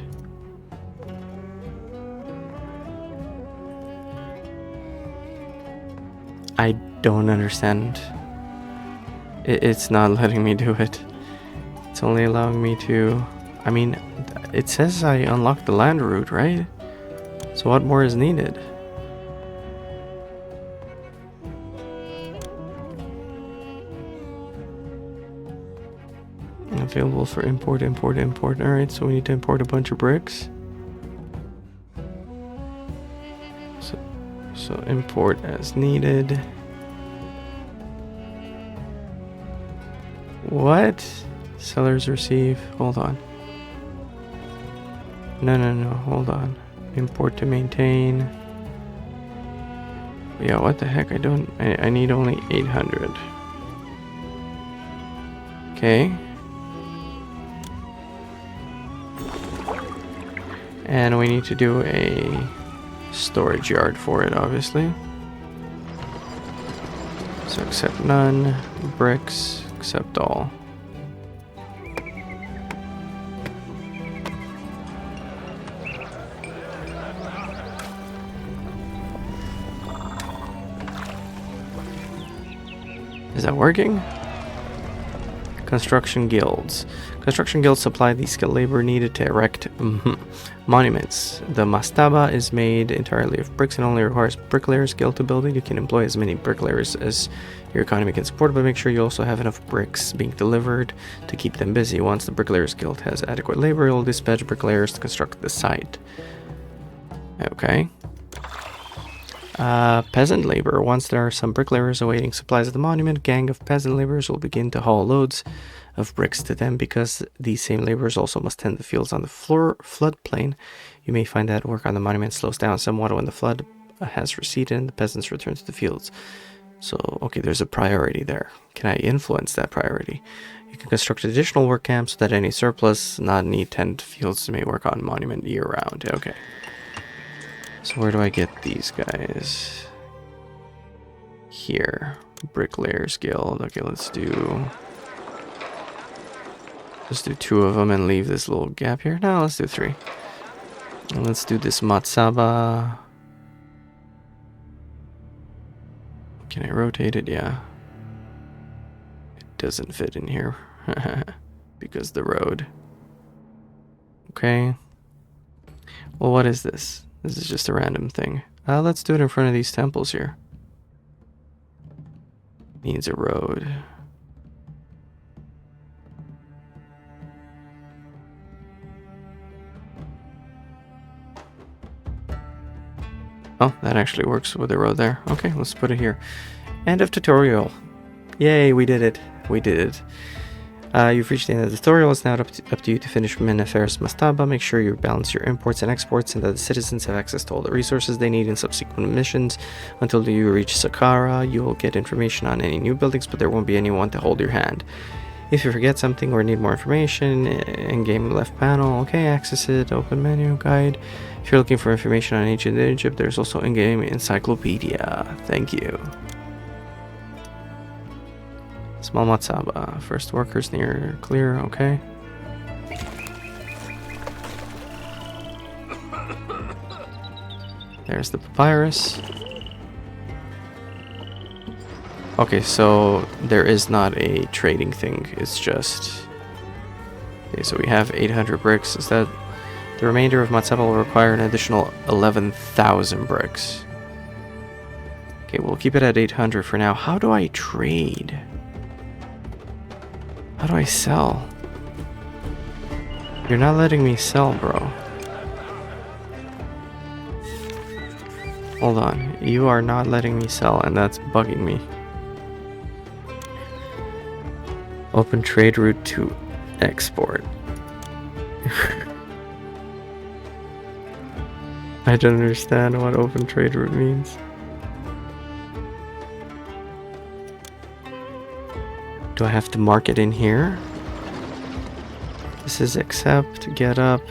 I don't understand. It's not letting me do it. It's only allowing me to... I mean, it says I unlocked the land route, right? So what more is needed? Available for import, import, import. Alright, so we need to import a bunch of bricks. So import as needed. What? Sellers receive. Hold on. No, hold on. Import to maintain. Yeah, what the heck? I need only 800. Okay. And we need to do a storage yard for it, obviously. So accept none. Bricks, accept all. Is that working? Construction guilds. Construction guilds supply the skilled labor needed to erect monuments. The mastaba is made entirely of bricks and only requires bricklayers guild to build it. You can employ as many bricklayers as your economy can support, but make sure you also have enough bricks being delivered to keep them busy. Once the bricklayers guild has adequate labor, it will dispatch bricklayers to construct the site. Okay. Peasant labor. Once there are some bricklayers awaiting supplies at the monument, a gang of peasant laborers will begin to haul loads of bricks to them. Because these same laborers also must tend the fields on the floodplain, you may find that work on the monument slows down somewhat when the flood has receded and the peasants return to the fields. So, okay, there's a priority there. Can I influence that priority? You can construct additional work camps so that any surplus, not need tend fields may work on monument year-round. Okay. So where do I get these guys? Here. Bricklayers Guild. Okay, let's do 2 of them and leave this little gap here. No, let's do 3. And let's do this Matsaba. Can I rotate it? Yeah. It doesn't fit in here. Because the road. Okay. Well, what is this? This is just a random thing. Let's do it in front of these temples here. Needs a road. Oh, that actually works with the road there. Okay, let's put it here. End of tutorial. Yay, we did it. We did it. You've reached the end of the tutorial. It's now up to you to finish Men-Nefer's Mastaba. Make sure you balance your imports and exports and that the citizens have access to all the resources they need in subsequent missions. Until you reach Saqqara, you will get information on any new buildings, but there won't be anyone to hold your hand. If you forget something or need more information, in-game left panel, okay, access it, open menu, guide. If you're looking for information on ancient Egypt, there's also in-game encyclopedia. Thank you. Small Matsaba. First workers near clear, okay. There's the papyrus. Okay, so there is not a trading thing. It's just... Okay, so we have 800 bricks. Is that... The remainder of Matsapa will require an additional 11,000 bricks. Okay, we'll keep it at 800 for now. How do I trade? How do I sell? You're not letting me sell, bro. Hold on. You are not letting me sell, and that's bugging me. Open trade route to export. I don't understand what open trade route means. Do I have to mark it in here? This is accept, get up.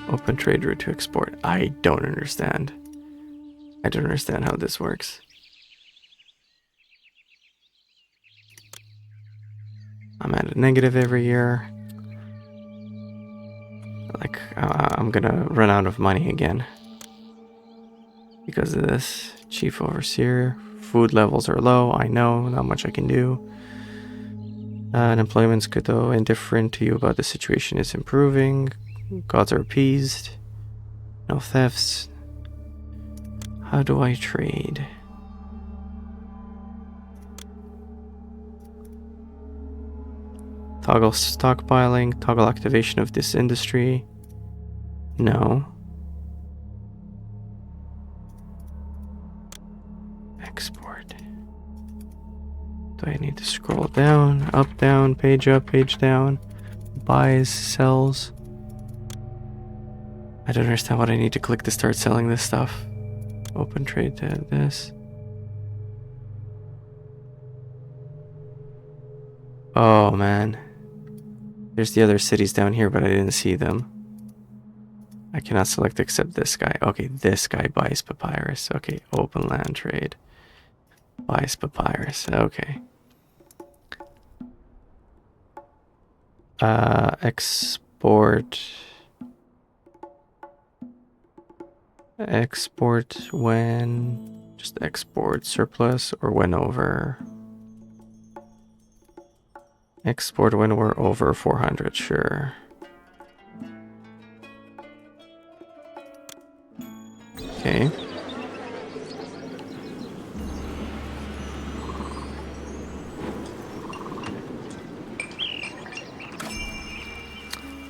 Open trade route to export. I don't understand. I don't understand how this works. I'm at a negative every year. Like, I'm gonna run out of money again. Because of this. Chief Overseer. Food levels are low. I know, not much I can do. Unemployment's good though. Indifferent to you about the situation is improving. Gods are appeased. No thefts. How do I trade? Toggle stockpiling, toggle activation of this industry. No. Export. Do I need to scroll down, up, page down? Buys, sells. I don't understand what I need to click to start selling this stuff. Open trade to this. Oh man. There's the other cities down here, but I didn't see them. I cannot select except this guy. Okay, this guy buys papyrus. Okay, open land trade. Buys papyrus. Okay. Export. Export when... Just export surplus or when over... Export when we're over 400, sure. Okay.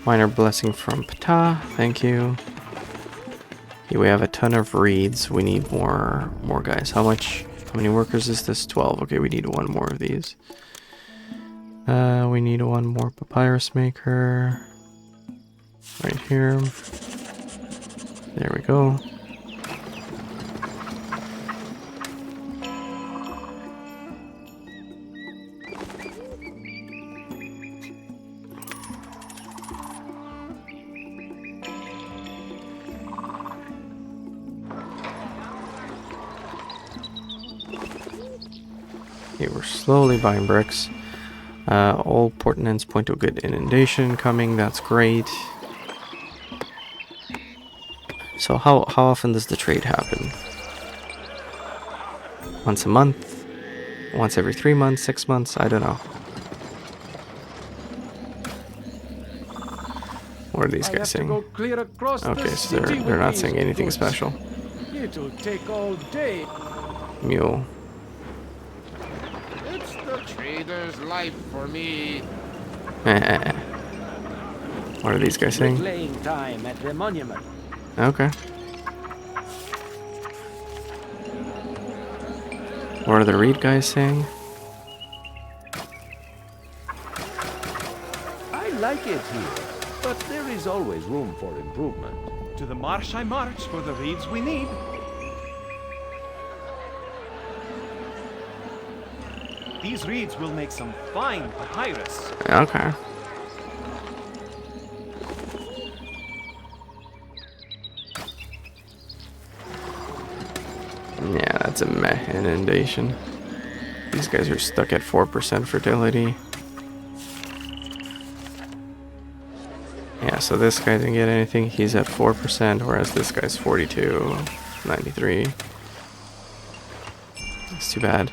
Minor blessing from Ptah, thank you. Okay, we have a ton of reeds. We need more guys. How many workers is this? 12. Okay, we need one more of these. We need one more papyrus maker. Right here. There we go. Okay, we're slowly buying bricks. All portents point to a good inundation coming. That's great. So how often does the trade happen? Once a month? Once every 3 months? 6 months? I don't know. What are these guys saying? Okay, so they're not saying anything special. It'll take all day. Mule. It's the trader's life for me. What are these guys saying? Playing time at the monument. Okay. What are the reed guys saying? I like it here, but there is always room for improvement. To the marsh I march for the reeds we need. These reeds will make some fine papyrus. Okay. Yeah, that's a meh inundation. These guys are stuck at 4% fertility. Yeah, so this guy didn't get anything. He's at 4%, whereas this guy's 42. 93. It's too bad.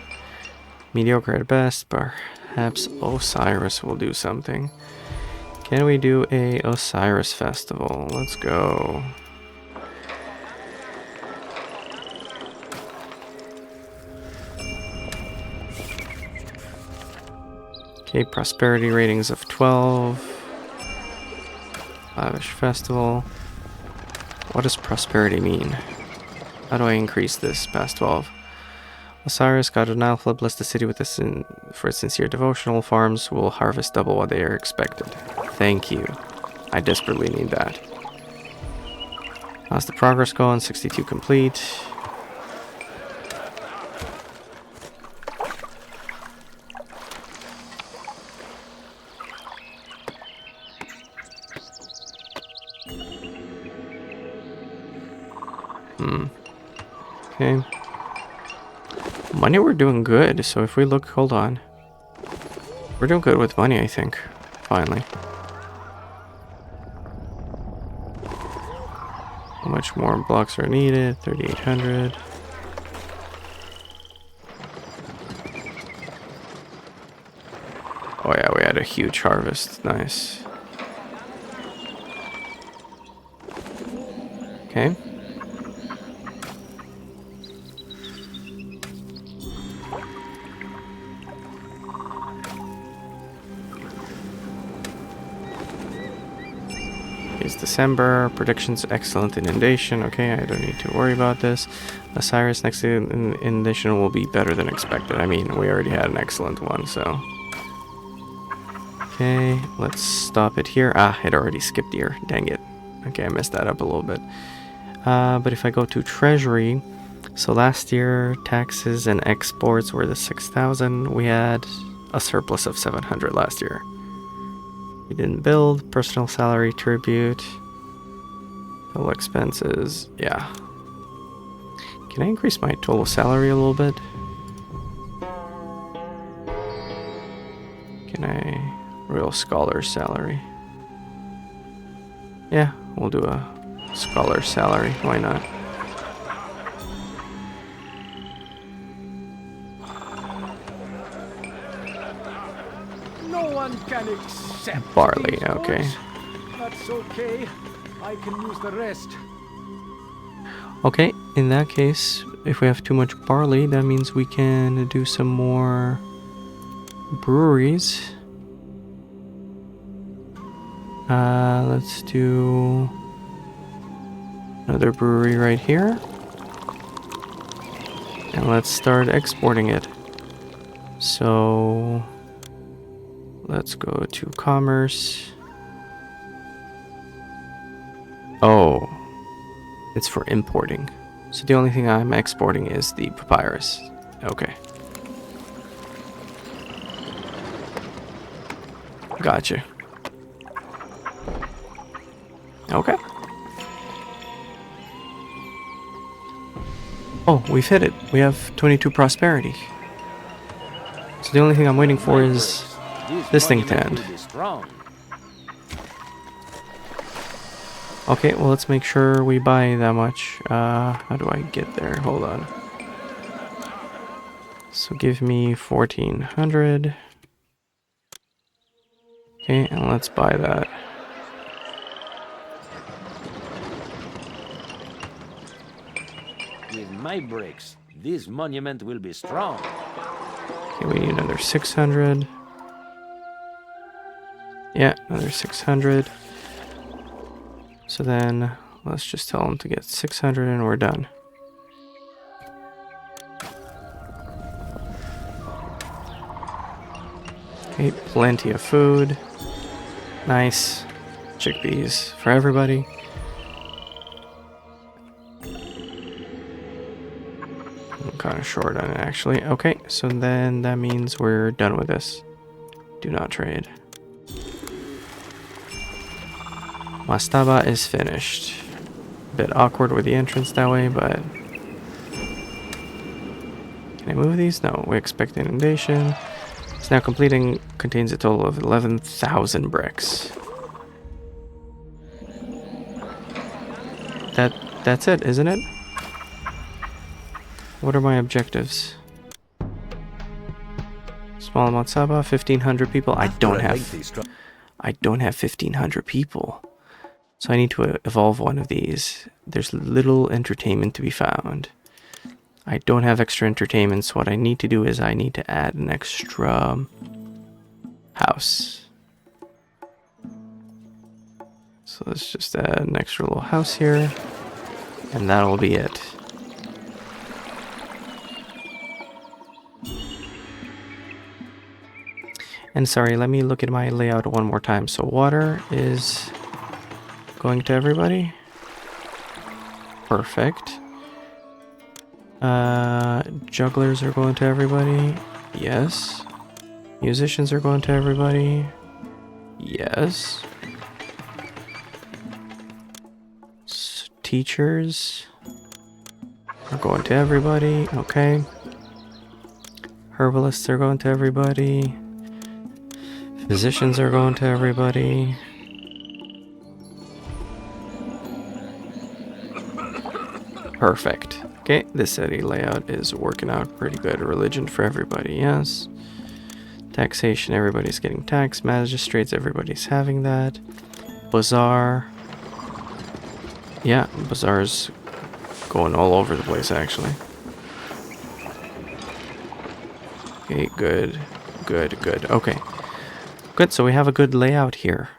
Mediocre at best. Perhaps Osiris will do something. Can we do a Osiris festival? Let's go. Okay, prosperity ratings of 12. Lavish festival. What does prosperity mean? How do I increase this past 12? Osiris, god of Nile flood, bless the city with for its sincere devotional farms will harvest double what they are expected. Thank you. I desperately need that. How's the progress going? 62 complete. Okay. Money, we're doing good. So if we look, hold on. We're doing good with money, I think. Finally. How much more blocks are needed? 3,800. Oh yeah, we had a huge harvest. Nice. Okay. It's December. Predictions excellent inundation. Okay, I don't need to worry about this. Osiris next inundation will be better than expected. I mean, we already had an excellent one, so. Okay, let's stop it here. Ah, it already skipped here. Dang it. Okay, I messed that up a little bit. But if I go to Treasury, so last year taxes and exports were the 6,000. We had a surplus of 700 last year. We didn't build. Personal salary, tribute, total expenses. Yeah. Can I increase my total salary a little bit? Can I? Real scholar salary. Yeah, we'll do a scholar salary. Why not? No one can accept Barley, these okay. goods. That's okay. I can use the rest. Okay, in that case, if we have too much barley, that means we can do some more breweries. Let's do another brewery right here. And let's start exporting it. So let's go to commerce. Oh, it's for importing. So the only thing I'm exporting is the papyrus. Okay. Gotcha. Okay. Oh, we've hit it. We have 22 prosperity. So the only thing I'm waiting for is this thing to end. Okay, well, let's make sure we buy that much. How do I get there? Hold on. So give me 1,400. Okay, and let's buy that. With my bricks, this monument will be strong. Okay, we need another 600. Yeah, another 600. So then, let's just tell them to get 600 and we're done. Okay, plenty of food. Nice. Chickpeas for everybody. I'm kind of short on it, actually. Okay, so then that means we're done with this. Do not trade. Mastaba is finished. A bit awkward with the entrance that way, but... Can I move these? No, we expect inundation. It's now completing, contains a total of 11,000 bricks. That's it, isn't it? What are my objectives? Small amount Saba, 1,500 people. I don't have 1,500 people. So I need to evolve one of these. There's little entertainment to be found. I don't have extra entertainment, so what I need to do is I need to add an extra house. So let's just add an extra little house here, and that'll be it. And sorry, let me look at my layout one more time. So water is going to everybody. Perfect. Jugglers are going to everybody. Yes. Musicians are going to everybody. Yes. Teachers are going to everybody. Okay. Herbalists are going to everybody. Physicians are going to everybody. Perfect. Okay, this city layout is working out pretty good. Religion for everybody, yes. Taxation, everybody's getting taxed. Magistrates, everybody's having that. Bazaar. Yeah, Bazaar's going all over the place, actually. Okay, good. Okay. Good, so we have a good layout here.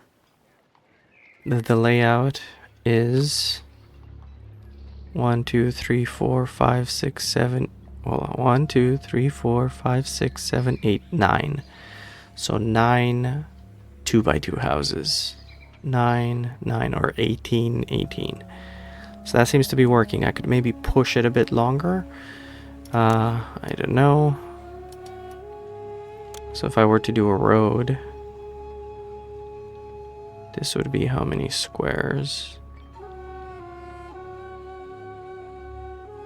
The layout is 1, 2, 3, 4, 5, 6, 7. Hold on. 1, 2, 3, 4, 5, 6, 7, 8, 9. So 9 2x2 houses. 9, or 18. So that seems to be working. I could maybe push it a bit longer. I don't know. So if I were to do a road, this would be how many squares?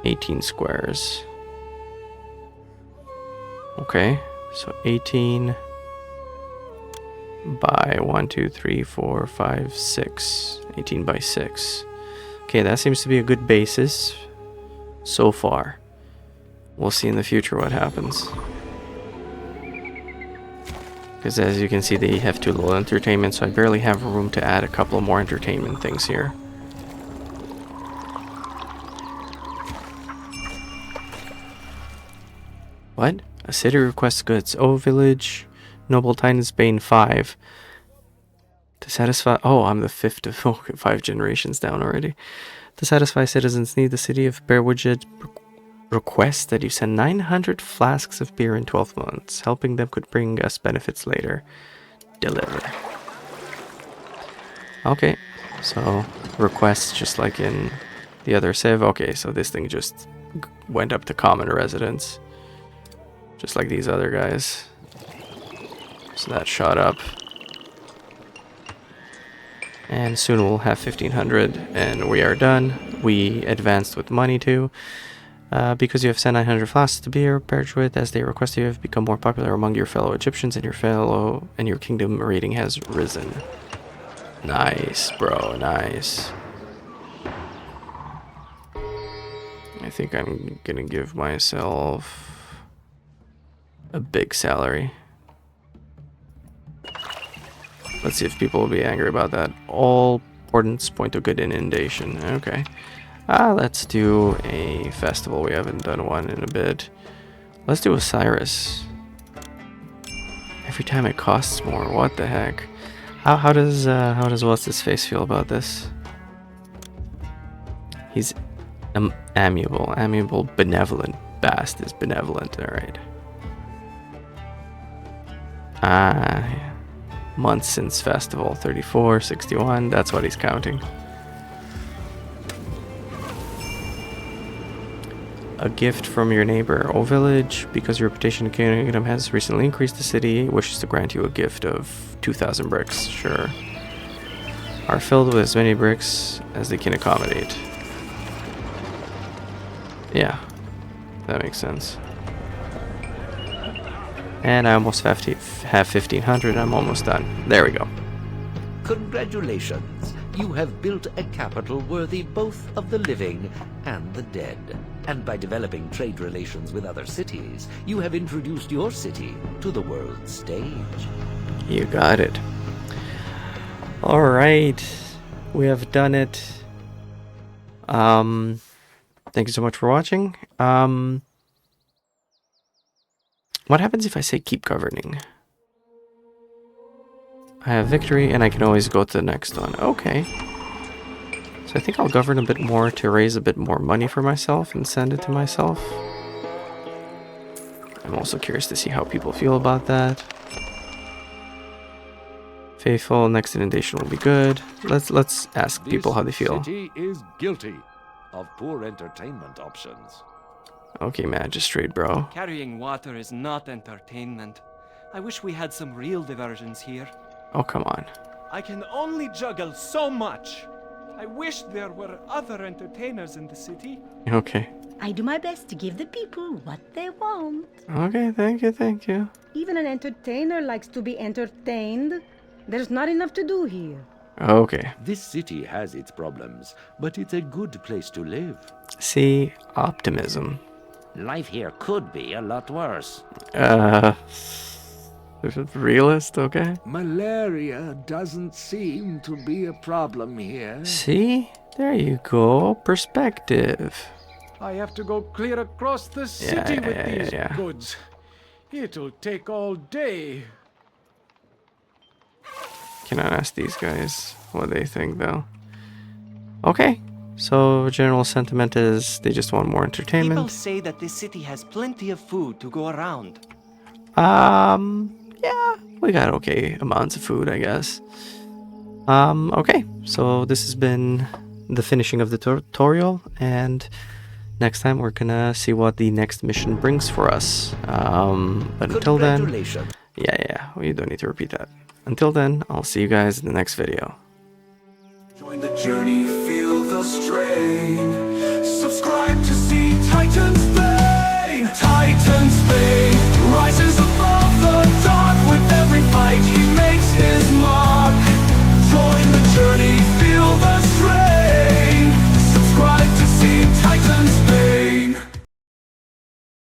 18 squares. Okay, so 18 by 1, 2, 3, 4, 5, 6. 18 by 6. Okay, that seems to be a good basis so far. We'll see in the future what happens. Because as you can see, they have too little entertainment, so I barely have room to add a couple more entertainment things here. What? A city requests goods. Oh, village. Noble Titansbane 5. To satisfy... Oh, I'm the 5th of... Oh, 5 generations down already. To satisfy citizens' need, the city of Bearwood requests that you send 900 flasks of beer in 12 months. Helping them could bring us benefits later. Deliver. Okay, so requests just like in the other civ. Okay, so this thing just went up to common residents. Just like these other guys. So that shot up. And soon we'll have 1,500 and we are done. We advanced with money too. Because you have sent 900 flasks to beer paired with as they request, you have become more popular among your fellow Egyptians, and your kingdom rating has risen. Nice, bro, nice. I think I'm gonna give myself a big salary. Let's see if people will be angry about that. All portents point to good inundation. Okay. Let's do a festival. We haven't done one in a bit. Let's do Osiris. Every time it costs more. What the heck? How does what's his face feel about this? He's amiable, benevolent. Bast is benevolent. All right. Months since festival. 34, 61. That's what he's counting. A gift from your neighbor. O village, because your reputation in the kingdom has recently increased, the city wishes to grant you a gift of 2,000 bricks. Sure. Are filled with as many bricks as they can accommodate. Yeah, that makes sense. And I almost have 1,500. I'm almost done. There we go. Congratulations. You have built a capital worthy both of the living and the dead. And by developing trade relations with other cities, you have introduced your city to the world stage. You got it. Alright. We have done it. Thank you so much for watching. What happens if I say keep governing? I have victory and I can always go to the next one. Okay. So I think I'll govern a bit more to raise a bit more money for myself and send it to myself. I'm also curious to see how people feel about that. Faithful, next inundation will be good. Let's ask people how they feel. This city is guilty of poor entertainment options. Okay, magistrate, bro. Carrying water is not entertainment. I wish we had some real diversions here. Oh, come on. I can only juggle so much. I wish there were other entertainers in the city. Okay. I do my best to give the people what they want. Okay, thank you, thank you. Even an entertainer likes to be entertained. There's not enough to do here. Okay. This city has its problems, but it's a good place to live. See, optimism. Life here could be a lot worse. Realist, okay. Malaria doesn't seem to be a problem here. See? There you go. Perspective. I have to go clear across the city with these goods. It'll take all day. Cannot ask these guys what they think, though. Okay. So, general sentiment is they just want more People entertainment. say that this city has plenty of food to go around. Yeah, we got okay amounts of food, I guess. Okay, so this has been the finishing of the tutorial, and next time we're gonna see what the next mission brings for us. But until then, Congratulations. yeah, we don't need to repeat that. Until then, I'll see you guys in the next video. Join the journey, feel the strain. Subscribe to see Titansbane. Titansbane.